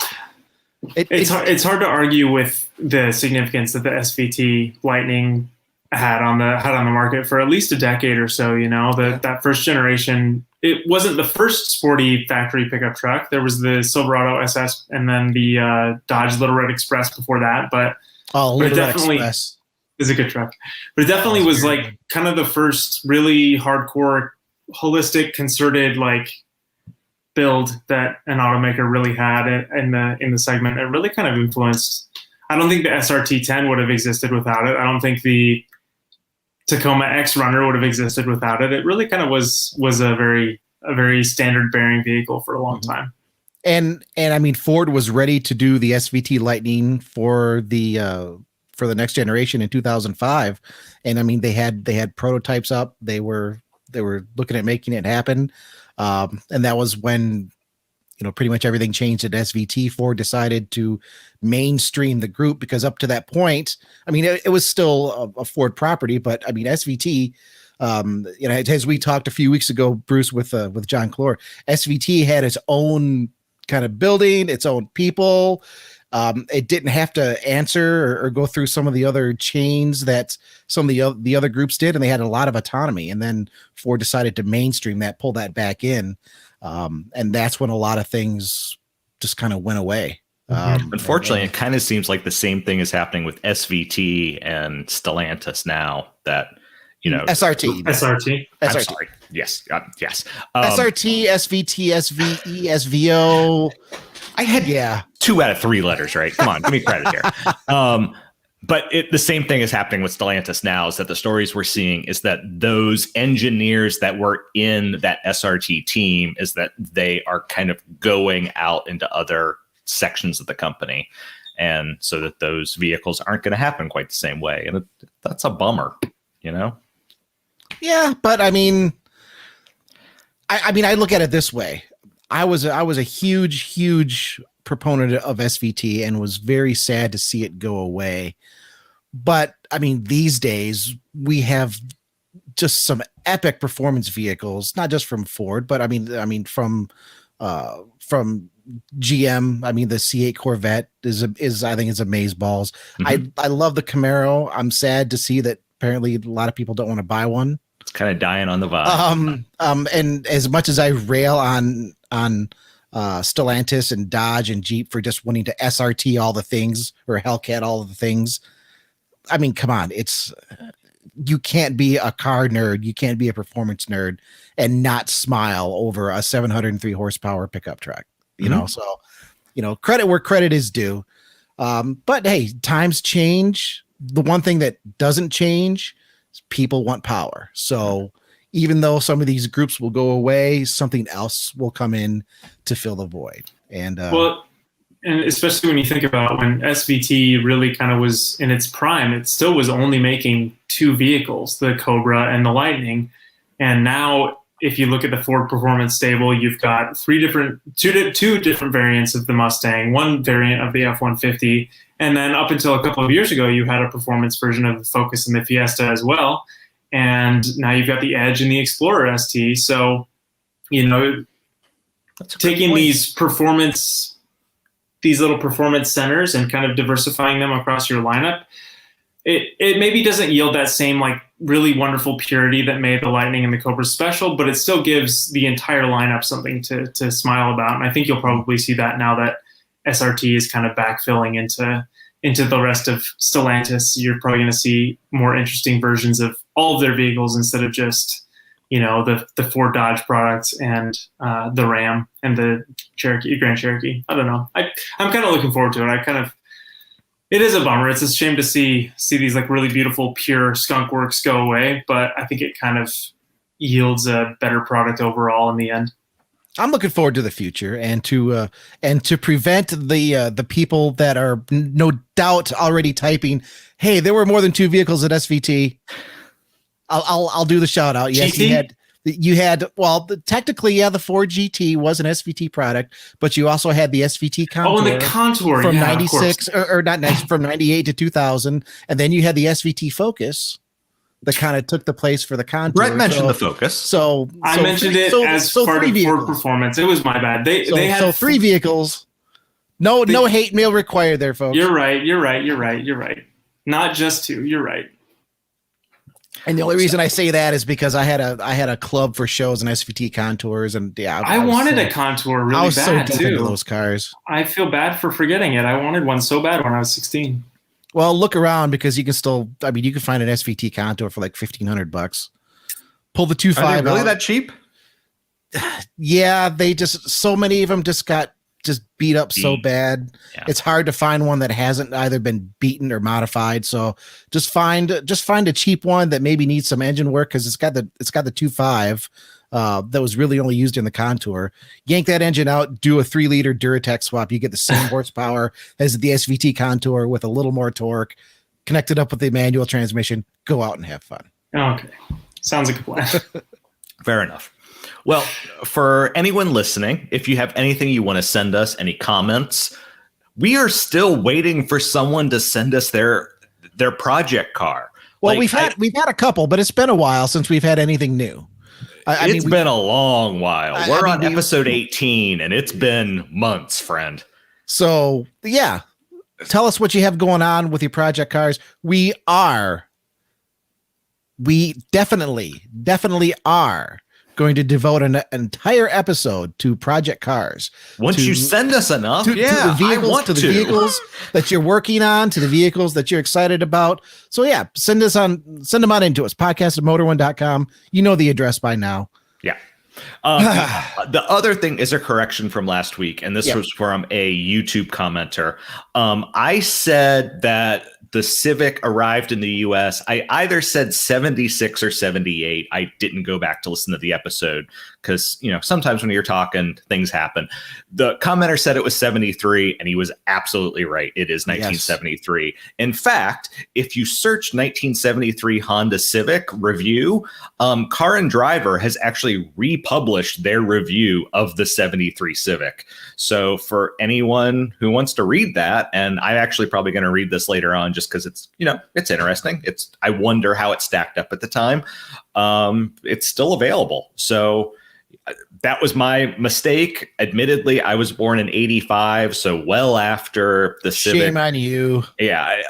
hard to argue with the significance that the SVT Lightning had on the market for at least a decade or so. You know, that first generation. It wasn't the first sporty factory pickup truck. There was the Silverado SS and then the Dodge Little Red Express before that. But Little Red Express is a good truck. But it definitely was like kind of the first really hardcore, holistic, concerted like build that an automaker really had in the segment. It really kind of influenced. I don't think the SRT10 would have existed without it. I don't think the Tacoma X Runner would have existed without it. It really kind of was a very standard bearing vehicle for a long time. And I mean, Ford was ready to do the SVT Lightning for the next generation in 2005. And I mean, they had prototypes up. They were looking at making it happen. And that was when, you know, pretty much everything changed at SVT. Ford decided to mainstream the group because up to that point, I mean, it was still a Ford property, but I mean, SVT, you know, as we talked a few weeks ago, Bruce, with John Clore, SVT had its own kind of building, its own people. It didn't have to answer or go through some of the other chains that some of the other groups did, and they had a lot of autonomy. And then Ford decided to mainstream that, pull that back in. And that's when a lot of things just kind of went away. Unfortunately, it kind of seems like the same thing is happening with SVT and Stellantis now that, you know, SRT. I'm sorry. Yes. Yes. SRT, SVT, SVE, SVO. I had 2 out of 3 letters, right? Come on, give me credit here. But the same thing is happening with Stellantis now, is that the stories we're seeing is that those engineers that were in that SRT team is that they are kind of going out into other sections of the company. And so that those vehicles aren't going to happen quite the same way. And that's a bummer, you know? Yeah, but I mean, I look at it this way. I was a huge proponent of SVT and was very sad to see it go away. But I mean, these days we have just some epic performance vehicles, not just from Ford, but I mean from GM. I mean, the C8 Corvette is I think is amazeballs. Mm-hmm. I love the Camaro. I'm sad to see that apparently a lot of people don't want to buy one. It's kind of dying on the vine. And as much as I rail on on Stellantis and Dodge and Jeep for just wanting to SRT all the things, or Hellcat all of the things. I mean, come on, you can't be a car nerd, you can't be a performance nerd and not smile over a 703 horsepower pickup truck. You know, so credit where credit is due. But hey, times change. The one thing that doesn't change is people want power. So even though some of these groups will go away, something else will come in to fill the void. And and especially when you think about when SVT really kind of was in its prime, it still was only making 2 vehicles, the Cobra and the Lightning. And now, if you look at the Ford Performance stable, you've got two different variants of the Mustang, one variant of the F-150, and then up until a couple of years ago, you had a performance version of the Focus and the Fiesta as well. And now you've got the Edge and the Explorer ST. So, taking these little performance centers and kind of diversifying them across your lineup, it maybe doesn't yield that same like really wonderful purity that made the Lightning and the Cobra special, but it still gives the entire lineup something to smile about. And I think you'll probably see that now that SRT is kind of backfilling into the rest of Stellantis. You're probably going to see more interesting versions of all of their vehicles instead of just, the Ford Dodge products and the Ram and the Grand Cherokee. I don't know. I'm kind of looking forward to it. It is a bummer. It's a shame to see these like really beautiful, pure skunk works go away, but I think it kind of yields a better product overall in the end. I'm looking forward to the future and to prevent the people that are no doubt already typing, "Hey, there were more than 2 vehicles at SVT." I'll do the shout out. Yes, GT? you had technically, the Ford GT was an SVT product, but you also had the SVT Contour. Oh, and the Contour from 96 or not 90, from 98 to 2000, and then you had the SVT Focus that kind of took the place for the Contour. Brett mentioned the Focus, so I mentioned it as part of Ford Performance. It was my bad. They had 3 vehicles. No hate mail required there, folks. You're right. Not just 2. You're right. And the only reason I say that is because I had a club for shows and SVT Contours, and I wanted a Contour really bad. I was so deep into those cars. I feel bad for forgetting it. I wanted one so bad when I was 16. Well, look around because you can still. I mean, you can find an SVT Contour for like $1,500. Pull the 2.5 out. Really that cheap? Yeah, so many of them just got beat up so bad. Yeah. It's hard to find one that hasn't either been beaten or modified. So just find a cheap one that maybe needs some engine work, because it's got the 2.5 that was really only used in the Contour. Yank that engine out, do a 3-liter Duratec swap. You get the same horsepower as the SVT Contour with a little more torque, connect it up with the manual transmission, go out and have fun. Okay. Sounds like a plan. Fair enough. Well, for anyone listening, if you have anything you want to send us, any comments, we are still waiting for someone to send us their project car. Well, we've had a couple, but it's been a while since we've had anything new. It's been a long while. We're on episode 18, and it's been months, friend. So, yeah, tell us what you have going on with your project cars. We definitely are going to devote an entire episode to project cars. Once you send us enough, to the vehicles that you're working on, to the vehicles that you're excited about. So yeah, send them on into us. podcast@motor1.com. You know the address by now. Yeah. The other thing is a correction from last week, and this was from a YouTube commenter. I said that the Civic arrived in the US. I either said 76 or 78. I didn't go back to listen to the episode because, sometimes when you're talking, things happen. The commenter said it was 73, and he was absolutely right. It is 1973. Yes. In fact, if you search 1973 Honda Civic review, Car and Driver has actually republished their review of the 73 Civic. So for anyone who wants to read that, and I'm actually probably going to read this later on just because it's, it's interesting. I wonder how it stacked up at the time. It's still available. So, that was my mistake. Admittedly, I was born in 85, so well after the Civic. Shame on you. Yeah,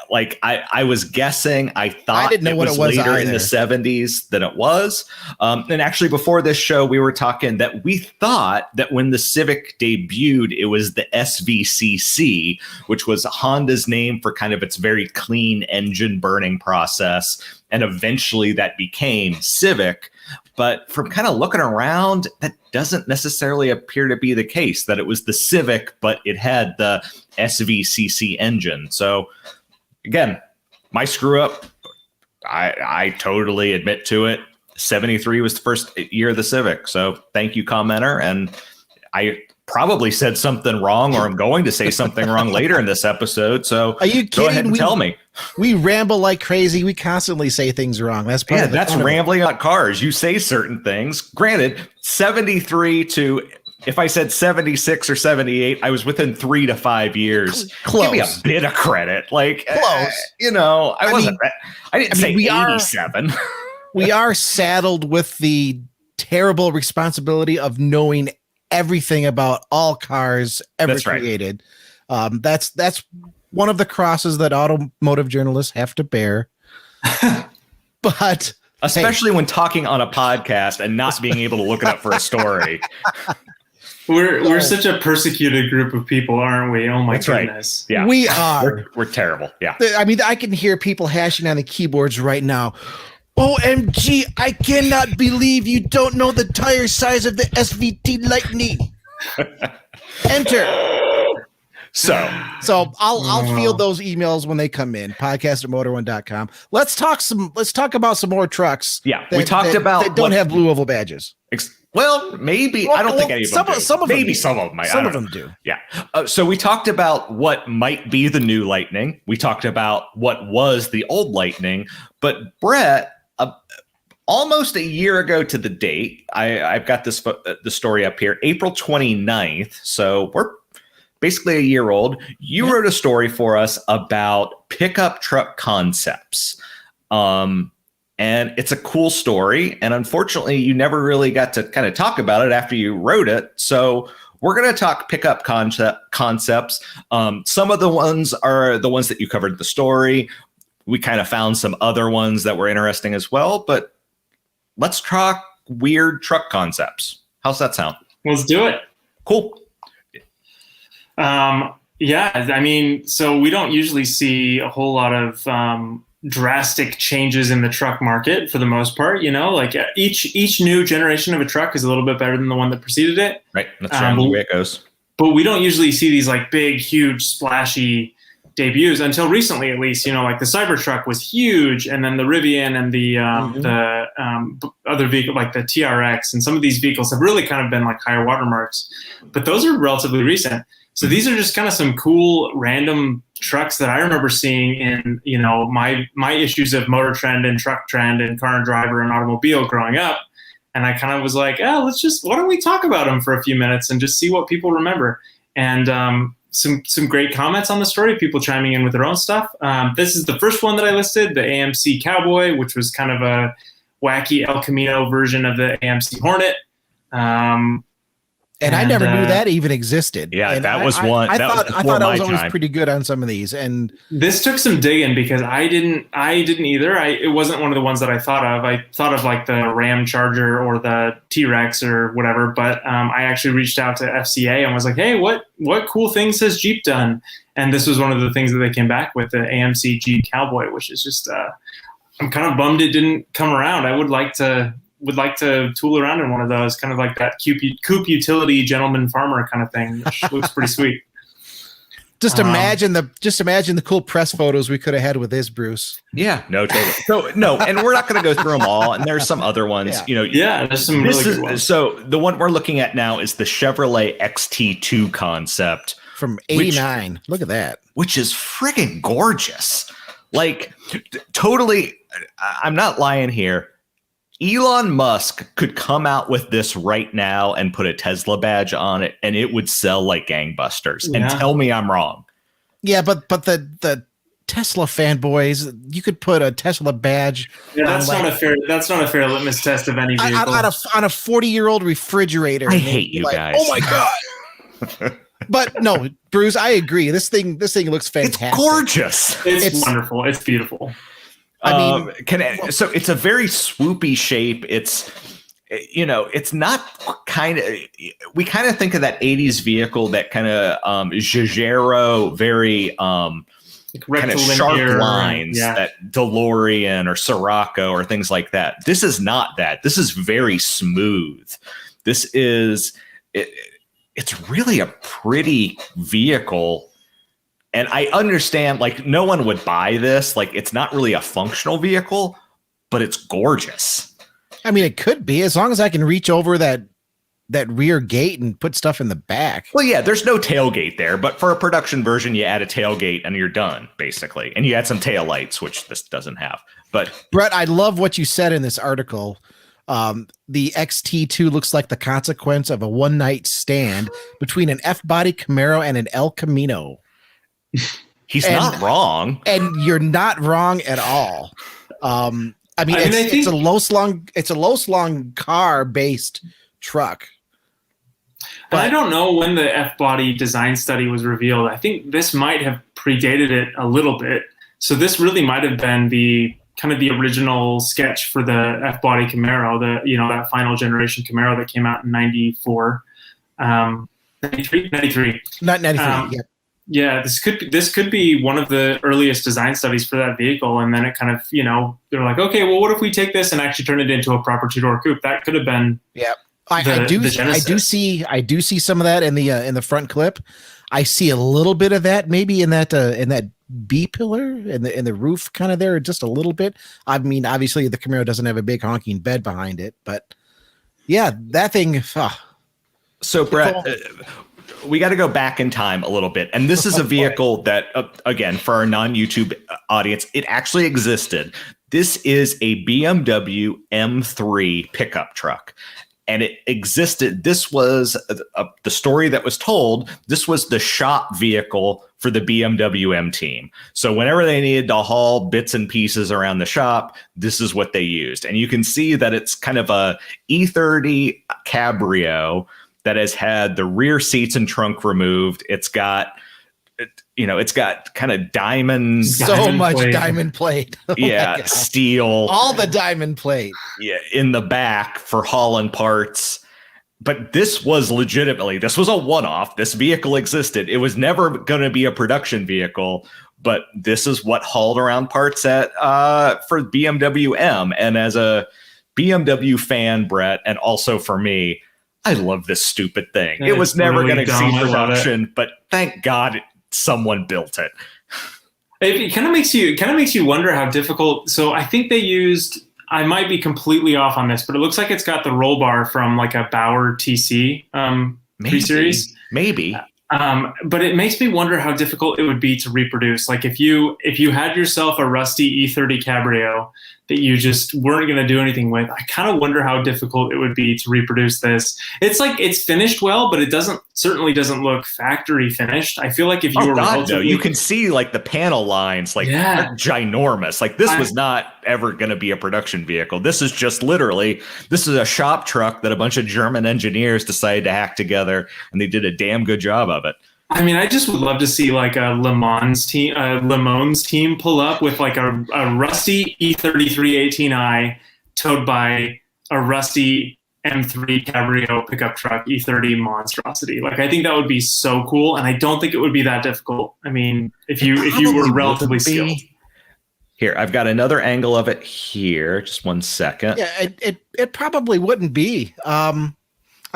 I was guessing. I thought I didn't know what it was later in either. the 70s than it was. And actually, before this show, we were talking that we thought that when the Civic debuted, it was the SVCC, which was Honda's name for kind of its very clean engine burning process. And eventually that became Civic. But from kind of looking around, that doesn't necessarily appear to be the case, that it was the Civic, but it had the SVCC engine. So again, my screw up, I totally admit to it. 73 was the first year of the Civic. So thank you, commenter. And I probably said something wrong, or I'm going to say something wrong later in this episode. So are you kidding? Go ahead and tell me. We ramble like crazy. We constantly say things wrong. That's part of the that's fun of it. rambling on cars. You say certain things. Granted, 73 to, if I said 76 or 78, I was within 3 to 5 years. Close. Give me a bit of credit. Like, Close. I didn't say we 87. We are saddled with the terrible responsibility of knowing everything about all cars ever That's right. created. That's one of the crosses that automotive journalists have to bear. But especially when talking on a podcast and not being able to look it up for a story. We're such a persecuted group of people, aren't we? Oh my That's right. goodness. Yeah, we are. We're terrible. Yeah. I mean, I can hear people hashing on the keyboards right now. OMG, I cannot believe you don't know the tire size of the SVT Lightning. Enter. So I'll field those emails when they come in. Podcast@motor1.com. Let's talk about some more trucks. Yeah, we talked about that don't have blue oval badges. Well, maybe. I don't think any of them do. Some of them maybe do. some of them might. Some of them do. Yeah. So we talked about what might be the new Lightning. We talked about what was the old Lightning. But Brett, almost a year ago to the date, I've got this the story up here, April 29th. So we're basically a year old. You wrote a story for us about pickup truck concepts. And it's a cool story. And unfortunately, you never really got to kind of talk about it after you wrote it. So we're going to talk pickup concepts. Some of the ones are the ones that you covered in the story. We kind of found some other ones that were interesting as well. But let's talk weird truck concepts. How's that sound? Let's do it. Cool. Yeah, I mean, so we don't usually see a whole lot of drastic changes in the truck market for the most part. You know, like each new generation of a truck is a little bit better than the one that preceded it. Right. That's the way it goes. But we don't usually see these like big, huge, splashy debuts until recently, at least. You know, like the Cybertruck was huge, and then the Rivian and the other vehicle like the TRX, and some of these vehicles have really kind of been like higher watermarks. But those are relatively recent. So these are just kind of some cool random trucks that I remember seeing in, you know, my issues of Motor Trend and Truck Trend and Car and Driver and Automobile growing up. And I kind of was like, why don't we talk about them for a few minutes and just see what people remember? And some great comments on the story, people chiming in with their own stuff. This is the first one that I listed, the AMC Cowboy, which was kind of a wacky El Camino version of the AMC Hornet. And I never knew that even existed. Yeah, and that was one. I thought I was always pretty good on some of these. And this took some digging because I didn't either. It wasn't one of the ones that I thought of. I thought of like the Ram Charger or the T-Rex or whatever. But I actually reached out to FCA and was like, hey, what cool things has Jeep done? And this was one of the things that they came back with, the AMC Jeep Cowboy, which is just I'm kind of bummed it didn't come around. I would like to tool around in one of those, kind of like that coupe utility gentleman farmer kind of thing, which looks pretty sweet. Just imagine the cool press photos we could have had with this, Bruce. Yeah, no, totally. So no, and we're not going to go through them all. And there's some other ones, there's some really good ones. So the one we're looking at now is the Chevrolet XT2 concept from '89. Look at that, which is friggin' gorgeous. Like, totally. I'm not lying here. Elon Musk could come out with this right now and put a Tesla badge on it, and it would sell like gangbusters. Yeah. And tell me I'm wrong. Yeah, but the Tesla fanboys, you could put a Tesla badge. Yeah, that's not a fair. That's not a fair litmus test of any vehicle. On a 40-year-old refrigerator. I hate you guys. Oh my god! But no, Bruce, I agree. This thing looks fantastic. It's gorgeous. It's wonderful. It's beautiful. I mean, so it's a very swoopy shape. It's, it's not we kind of think of that 80s vehicle, that kind of Giugiaro, very kind of sharp lines, that DeLorean or Sirocco or things like that. This is not that. This is very smooth. This is it's really a pretty vehicle. And I understand, like, no one would buy this. Like, it's not really a functional vehicle, but it's gorgeous. I mean, it could be, as long as I can reach over that rear gate and put stuff in the back. Well, yeah, there's no tailgate there, but for a production version, you add a tailgate and you're done, basically. And you add some taillights, which this doesn't have. But Brett, I love what you said in this article. The XT2 looks like the consequence of a one-night stand between an F-body Camaro and an El Camino. He's not wrong, and you're not wrong at all. I mean, it's a low slung car based truck. But I don't know when the F-body design study was revealed. I think this might have predated it a little bit. So this really might have been the kind of the original sketch for the F-body Camaro, that final generation Camaro that came out in 94, 93. Not 93. Yeah, this could be one of the earliest design studies for that vehicle, and then it kind of, they're like, okay, well, what if we take this and actually turn it into a proper two-door coupe? That could have been. Yeah, I do see some of that in the front clip. I see a little bit of that maybe in that B pillar in the roof, kind of there, just a little bit. I mean, obviously the Camaro doesn't have a big honking bed behind it, but yeah, that thing. So Brett. We got to go back in time a little bit. And this is a vehicle that, again, for our non-YouTube audience, it actually existed. This is a BMW M3 pickup truck. And it existed. This was the story that was told. This was the shop vehicle for the BMW M team. So whenever they needed to haul bits and pieces around the shop, this is what they used. And you can see that it's kind of a E30 Cabrio that has had the rear seats and trunk removed. It's got kind of diamond. So much diamond plate. Oh steel. All the diamond plate. Yeah, in the back for hauling parts. But this was a one-off. This vehicle existed. It was never going to be a production vehicle, but this is what hauled around parts for BMW M. And as a BMW fan, Brett, and also for me, I love this stupid thing. It was never going to see production, but thank God someone built it. It kind of makes you wonder how difficult. So I think they used. I might be completely off on this, but it looks like it's got the roll bar from like a Bauer TC 3 Series. Maybe. But it makes me wonder how difficult it would be to reproduce. Like if you had yourself a rusty E30 Cabrio that you just weren't going to do anything with, I kind of wonder how difficult it would be to reproduce this. It's like it's finished well, but it certainly doesn't look factory finished. I feel like if you were you can see like the panel lines, like they're ginormous. Like this was not ever going to be a production vehicle. This is just literally, this is a shop truck that a bunch of German engineers decided to hack together, and they did a damn good job of it. I mean, I just would love to see like a Le Mans team pull up with like a rusty E30 318i towed by a rusty M3 Cabrio pickup truck E30 monstrosity. Like, I think that would be so cool, and I don't think it would be that difficult. I mean, if you were relatively skilled. Here, I've got another angle of it here. Just 1 second. Yeah, it probably wouldn't be. I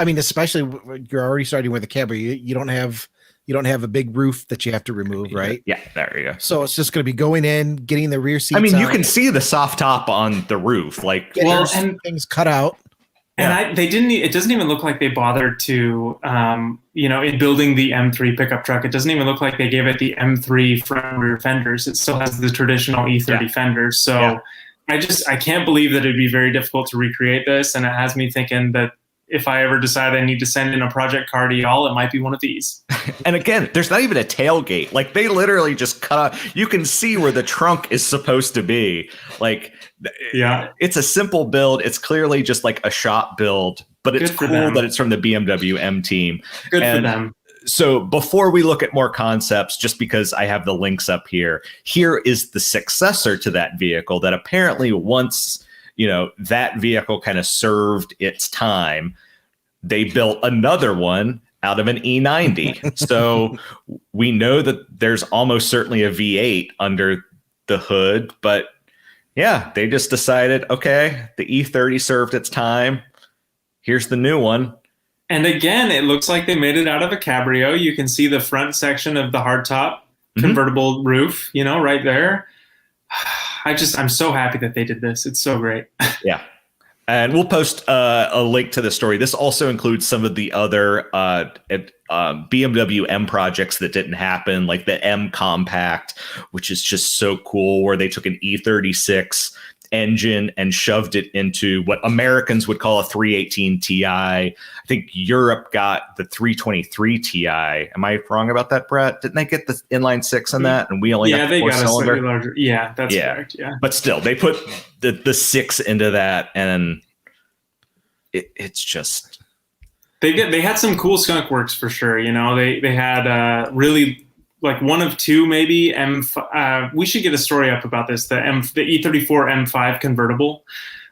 mean, especially you're already starting with a Cabrio. You don't have a big roof that you have to remove, right? Yeah, there you go. So it's just going to be going in, getting the rear seats. I mean, you can see the soft top on the roof, like and things cut out. And it doesn't even look like they bothered to, in building the M3 pickup truck, it doesn't even look like they gave it the M3 front and rear fenders. It still has the traditional E30 fenders. So I can't believe that it'd be very difficult to recreate this. And it has me thinking that if I ever decide I need to send in a project car to y'all, it might be one of these. And again, there's not even a tailgate. Like they literally just cut off. You can see where the trunk is supposed to be. Like, yeah, it's a simple build. It's clearly just like a shop build, but it's cool that it's from the BMW M team. Good for them. So before we look at more concepts, just because I have the links up here, here is the successor to that vehicle that apparently once, that vehicle kind of served its time, they built another one out of an E90. So we know that there's almost certainly a V8 under the hood, but yeah, they just decided, okay, the E30 served its time. Here's the new one. And again, it looks like they made it out of a Cabrio. You can see the front section of the hardtop convertible roof, right there. I'm so happy that they did this. It's so great. Yeah. And we'll post a link to the story. This also includes some of the other BMW M projects that didn't happen, like the M Compact, which is just so cool, where they took an E36 engine and shoved it into what Americans would call a 318 Ti. I think Europe got the 323 Ti. Am I wrong about that, Brett? Didn't they get the inline six in that? And we only got the 4-cylinder? A slightly larger. Yeah, that's correct. Yeah. But still, they put the 6 into that, and it's just they had some cool skunk works for sure. They had really like one of two maybe we should get a story up about this, the E34 M5 convertible,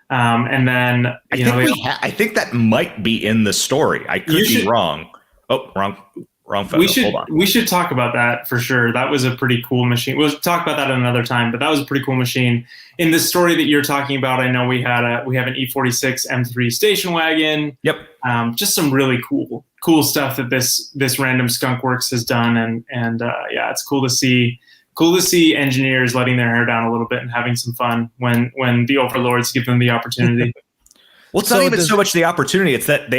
and then I think that might be in the story. I could be wrong. Oh, wrong photo. Hold on. We should talk about that for sure. That was a pretty cool machine. We'll talk about that another time, but that was a pretty cool machine. In the story that you're talking about, I know we have an E46 M3 station wagon. Yep. Just some really cool stuff that this random skunk works has done, and yeah, it's cool to see engineers letting their hair down a little bit and having some fun when the overlords give them the opportunity. Well, it's not even so much the opportunity. It's that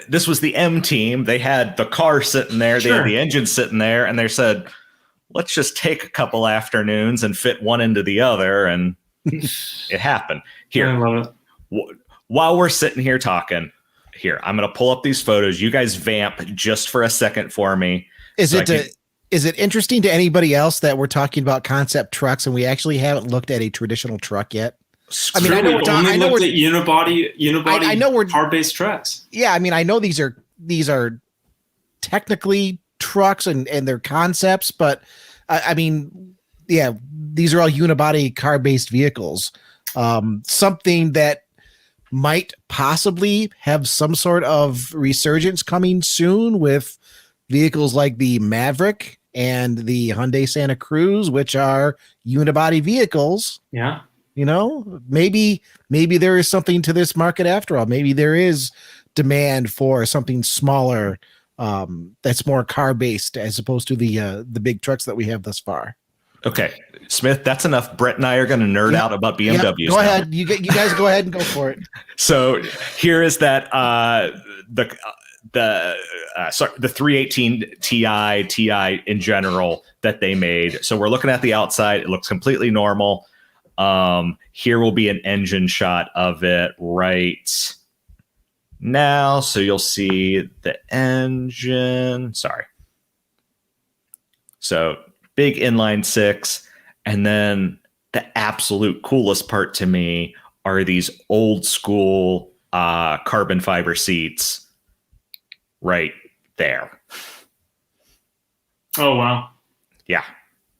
this was the M team. They had the car sitting there. They had the engine sitting there, and they said, let's just take a couple afternoons and fit one into the other. And it happened. Here, I love it. While we're sitting here talking, I'm going to pull up these photos. You guys vamp just for a second for me. Is it interesting to anybody else that we're talking about concept trucks and we actually haven't looked at a traditional truck yet? I mean, I know we're at unibody. I know we're car-based trucks. Yeah, I mean, I know these are technically trucks and they're concepts, but I mean, yeah, these are all unibody car-based vehicles. Something that might possibly have some sort of resurgence coming soon with vehicles like the Maverick and the Hyundai Santa Cruz, which are unibody vehicles. Yeah. Maybe there is something to this market after all. Maybe there is demand for something smaller that's more car based as opposed to the big trucks that we have thus far. Okay, Smith, that's enough. Brett and I are going to nerd out about BMWs. Go ahead. You guys go ahead and go for it. So here is that the 318 Ti in general that they made. So we're looking at the outside. It looks completely normal. Here will be an engine shot of it right now. So you'll see the engine. Sorry. So big inline 6. And then the absolute coolest part to me are these old school carbon fiber seats right there. Oh, wow. Yeah.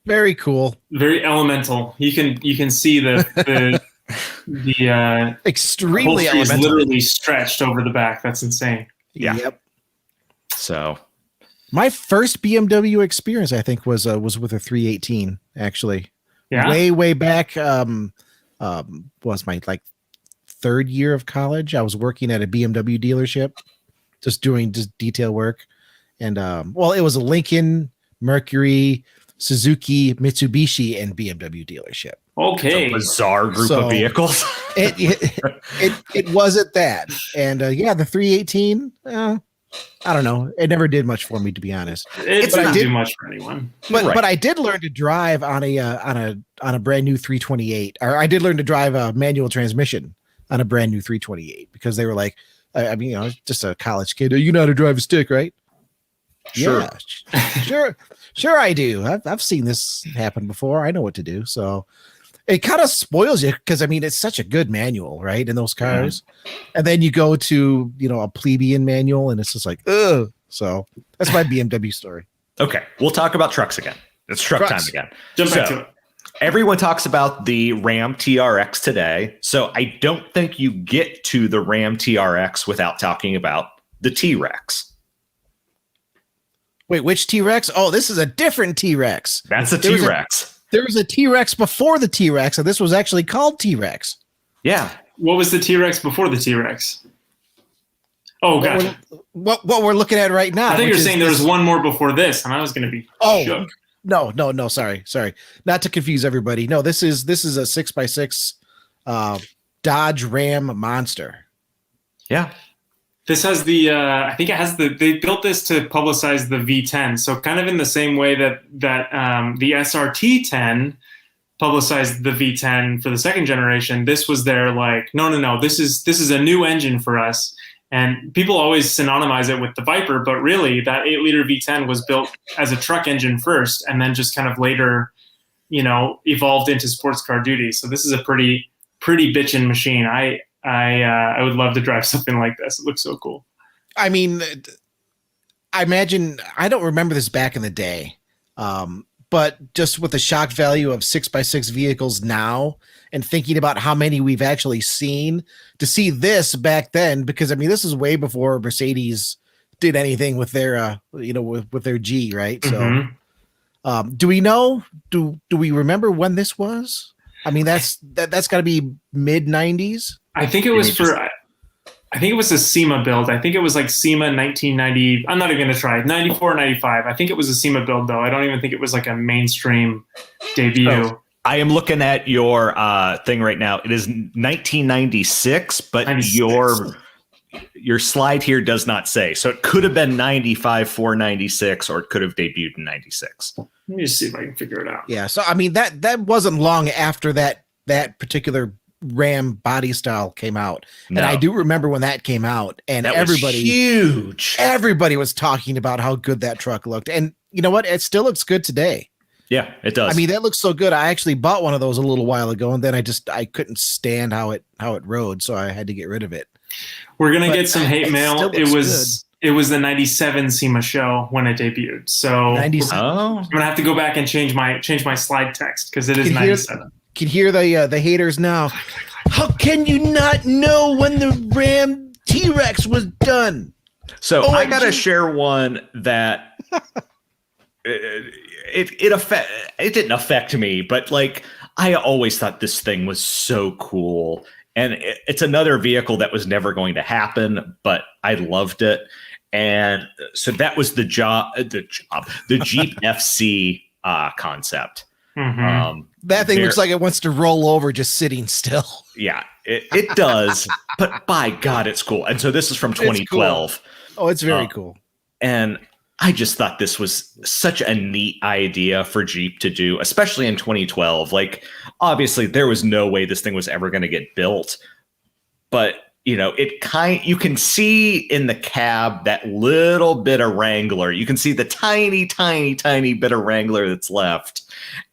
Very cool. Very elemental. You can see the extremely elemental. Is literally stretched over the back. That's insane. Yeah. Yep. So my first BMW experience, I think, was with a 318. Actually, yeah. Way back. Was my third year of college. I was working at a BMW dealership, just doing detail work, and it was a Lincoln, Mercury, Suzuki, Mitsubishi, and BMW dealership. Okay, it's a bizarre group of vehicles. it wasn't that, and the 318. I don't know. It never did much for me, to be honest. It didn't do much for anyone. But I did learn to drive on a brand new 328, or I did learn to drive a manual transmission on a brand new 328 because they were like, I mean, just a college kid. You know how to drive a stick, right? Sure. Yeah, sure I do. I've seen this happen before. I know what to do. So it kind of spoils you because I mean it's such a good manual, right? In those cars, and then you go to a plebeian manual, and it's just like, ugh. So that's my BMW story. Okay, we'll talk about trucks again. It's truck time again. Jump back to it. Everyone talks about the Ram TRX today, so I don't think you get to the Ram TRX without talking about the T-Rex. Wait, which T-Rex? Oh, this is a different T-Rex. That's a T-Rex. There was a T-Rex before the T-Rex, and this was actually called T-Rex. Yeah. What was the T-Rex before the T-Rex? Oh, gotcha. What we're looking at right now. I think you're saying there was one more before this, and I was going to be shook. No. Sorry. Not to confuse everybody. No, this is a 6x6 Dodge Ram Monster. Yeah. This has I think it has they built this to publicize the V10. So kind of in the same way that the SRT10 publicized the V10 for the second generation, this was their like, no, this is a new engine for us. And people always synonymize it with the Viper, but really that 8-liter V10 was built as a truck engine first, and then just kind of later, evolved into sports car duty. So this is a pretty bitchin' machine. I would love to drive something like this. It looks so cool. I mean, I imagine, I don't remember this back in the day, but just with the shock value of 6x6 vehicles now and thinking about how many we've actually seen, to see this back then, because I mean, this is way before Mercedes did anything with their, with their G, right? Mm-hmm. So do we know, do we remember when this was? I mean, that's got to be mid 90s. I think it was I think it was a SEMA build. I think it was like SEMA 1990. I'm not even going to try 94, 95. I think it was a SEMA build though. I don't even think it was like a mainstream debut. Oh, I am looking at your thing right now. It is 1996, but 96. Your slide here does not say. So it could have been 95 for 96, or it could have debuted in 96. Let me just see if I can figure it out. Yeah. So I mean that wasn't long after that particular Ram body style came out. No. And I do remember when that came out, and everybody huge. Everybody was talking about how good that truck looked. And you know what? It still looks good today. Yeah, it does. I mean, that looks so good. I actually bought one of those a little while ago, and then I couldn't stand how it rode, so I had to get rid of it. We're gonna get some hate mail. It was the 97 SEMA show when it debuted. So I'm gonna have to go back and change my slide text because it is 97. Can hear the haters now. How can you not know when the Ram T-Rex was done? So I gotta share one that it didn't affect me, but like I always thought this thing was so cool, and it's another vehicle that was never going to happen, but I loved it, and so that was the Jeep FC concept. Mm-hmm. That thing looks like it wants to roll over just sitting still. Yeah, it does. But by God, it's cool. And so this is from 2012. Cool. Oh, it's very cool. And I just thought this was such a neat idea for Jeep to do, especially in 2012. Like, obviously, there was no way this thing was ever going to get built. But you can see in the cab that little bit of Wrangler. You can see the tiny, tiny, tiny bit of Wrangler that's left,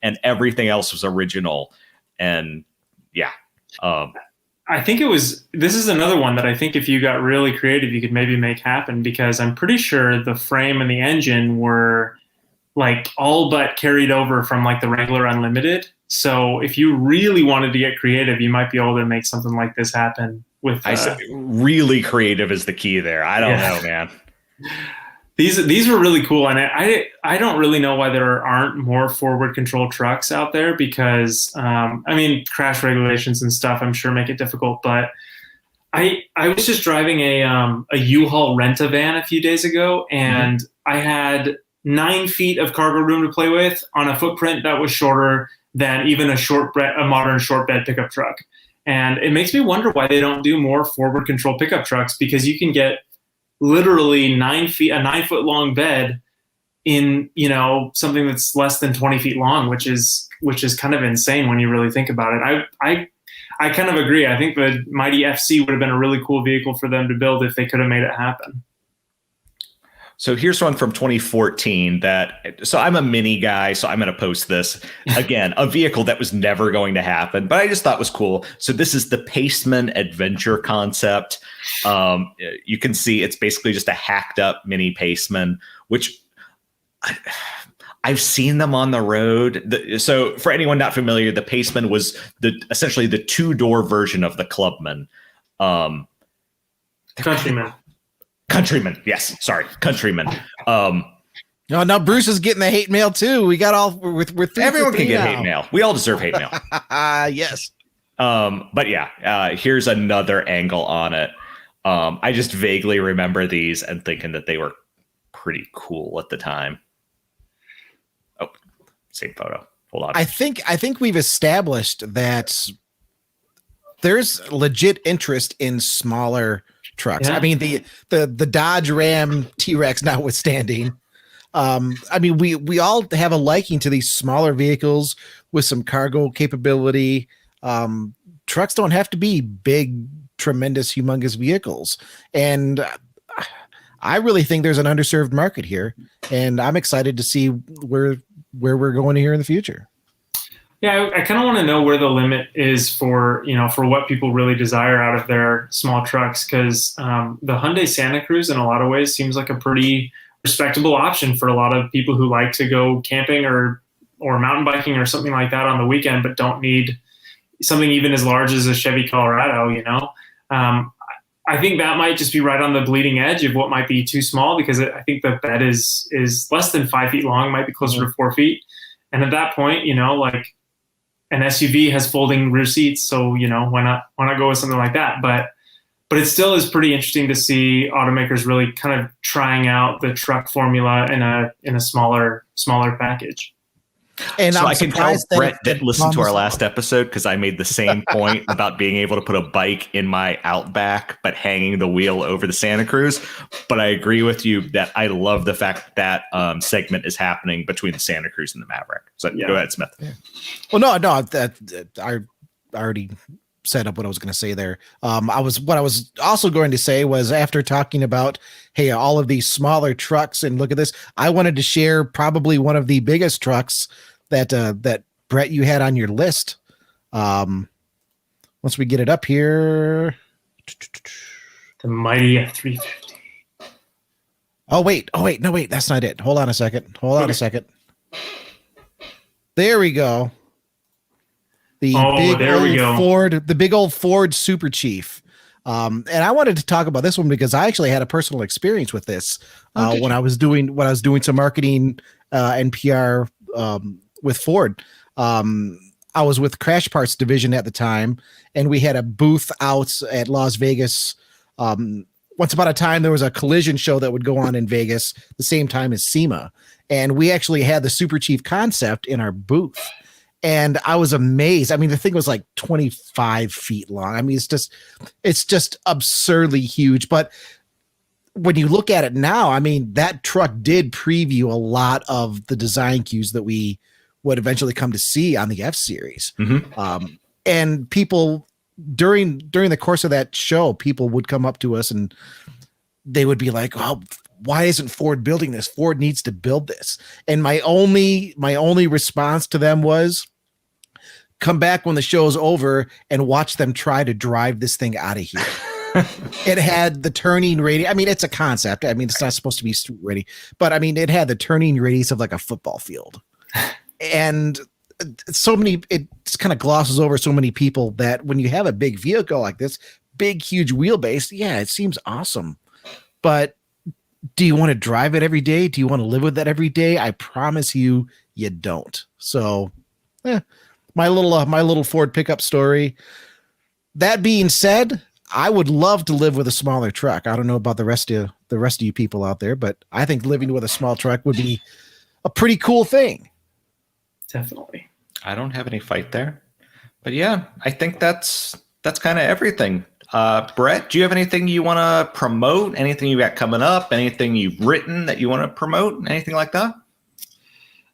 and everything else was original. And yeah, I think this is another one that I think if you got really creative, you could maybe make happen, because I'm pretty sure the frame and the engine were like all but carried over from like the Wrangler Unlimited. So if you really wanted to get creative, you might be able to make something like this happen. I said really creative is the key there. I don't know, man. These were really cool, and I don't really know why there aren't more forward control trucks out there, because crash regulations and stuff I'm sure make it difficult. But I was just driving a U-Haul rent-a-van a few days ago, and I had 9 feet of cargo room to play with on a footprint that was shorter than even a modern short bed pickup truck. And it makes me wonder why they don't do more forward control pickup trucks, because you can get literally a 9-foot long bed in, something that's less than 20 feet long, which is kind of insane when you really think about it. I kind of agree. I think the Mighty FC would have been a really cool vehicle for them to build if they could have made it happen. So here's one from 2014 so I'm a mini guy, so I'm going to post this. Again, a vehicle that was never going to happen, but I just thought was cool. So this is the Paceman Adventure concept. You can see it's basically just a hacked up mini Paceman, which I've seen them on the road. So for anyone not familiar, the Paceman was essentially the 2-door version of the Clubman. Countryman, yes. Sorry, Countryman. No, now Bruce is getting the hate mail too. We got all we're everyone can get hate mail. We all deserve hate mail. Yes. But yeah, here's another angle on it. I just vaguely remember these and thinking that they were pretty cool at the time. Oh, same photo. Hold on. I think we've established that there's legit interest in smaller trucks. Yeah. I mean, the Dodge Ram T-Rex notwithstanding, I mean, we all have a liking to these smaller vehicles with some cargo capability. Trucks don't have to be big, tremendous, humongous vehicles. And I really think there's an underserved market here, and I'm excited to see where we're going here in the future. Yeah, I kind of want to know where the limit is for what people really desire out of their small trucks, because the Hyundai Santa Cruz in a lot of ways seems like a pretty respectable option for a lot of people who like to go camping or mountain biking or something like that on the weekend, but don't need something even as large as a Chevy Colorado. I think that might just be right on the bleeding edge of what might be too small, because I think the bed is less than 5 feet long, might be closer to 4 feet, and at that point, like, an SUV has folding rear seats, so why not go with something like that? But it still is pretty interesting to see automakers really kind of trying out the truck formula in a smaller package. And so I can tell Brett didn't listen to our last episode, because I made the same point about being able to put a bike in my Outback, but hanging the wheel over the Santa Cruz. But I agree with you that I love the fact that segment is happening between the Santa Cruz and the Maverick. So Go ahead, Smith. Yeah. Well, no, that I already set up what I was going to say there. What I was also going to say was, after talking about, hey, all of these smaller trucks, and look at this, I wanted to share probably one of the biggest trucks that Brett, you had on your list. Once we get it up here, the Mighty F350. Oh wait, no, that's not it. Hold on a second. There we go. The big old Ford Super Chief. And I wanted to talk about this one because I actually had a personal experience with this when I was doing some marketing and PR with Ford. I was with Crash Parts Division at the time, and we had a booth out at Las Vegas. Once upon a time, there was a collision show that would go on in Vegas the same time as SEMA, and we actually had the Super Chief concept in our booth. And I was amazed. I mean, the thing was like 25 feet long. I mean, it's just absurdly huge. But when you look at it now, I mean, that truck did preview a lot of the design cues that we would eventually come to see on the F Series. Mm-hmm. And people during the course of that show, people would come up to us and they would be like, "Oh, why isn't Ford building this? Ford needs to build this." And my only response to them was, come back when the show's over and watch them try to drive this thing out of here. It had the turning radius. I mean, it's a concept. I mean, it's not supposed to be street ready, but I mean, it had the turning radius of like a football field. And so many, it just kind of glosses over so many people that when you have a big vehicle like this, big, huge wheelbase, yeah, it seems awesome. But do you want to drive it every day? Do you want to live with that every day? I promise you, you don't. So, my little Ford pickup story. That being said, I would love to live with a smaller truck. I don't know about the rest of you people out there, but I think living with a small truck would be a pretty cool thing. Definitely. I don't have any fight there, but yeah, I think that's kind of everything. Brett, do you have anything you want to promote? Anything you got coming up? Anything you've written that you want to promote? Anything like that?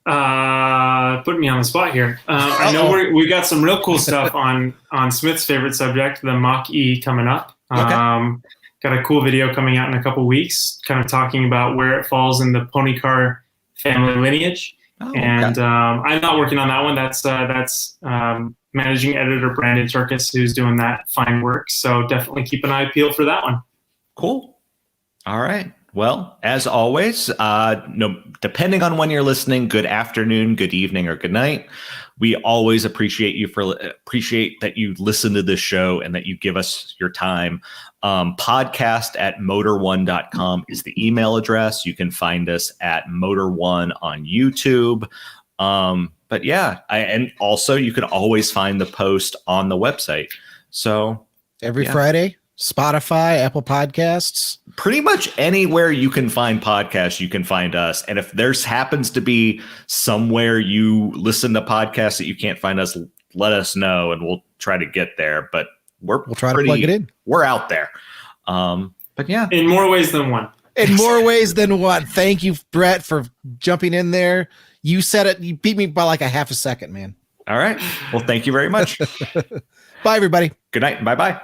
Putting me on the spot here. I know we got some real cool stuff on Smith's favorite subject, the Mach-E, coming up. Okay. Got a cool video coming out in a couple weeks, kind of talking about where it falls in the pony car family lineage. I'm not working on that one. That's managing editor Brandon Turkis, who's doing that fine work. So definitely keep an eye peeled for that one. Cool. All right. Well, as always, depending on when you're listening, good afternoon, good evening, or good night. We always appreciate that you listen to this show and that you give us your time. Podcast@motor1.com is the email address. You can find us at Motor1 on YouTube. But yeah, and also you can always find the post on the website. So every Friday, Spotify, Apple Podcasts, pretty much anywhere you can find podcasts, you can find us. And if there's happens to be somewhere you listen to podcasts that you can't find us, let us know and we'll try to get there. But we'll try to plug it in. We're out there. But yeah, in more ways than one. In more ways than one. Thank you, Brett, for jumping in there. You said it. You beat me by like a half a second, man. All right. Well, thank you very much. Bye, everybody. Good night. Bye-bye.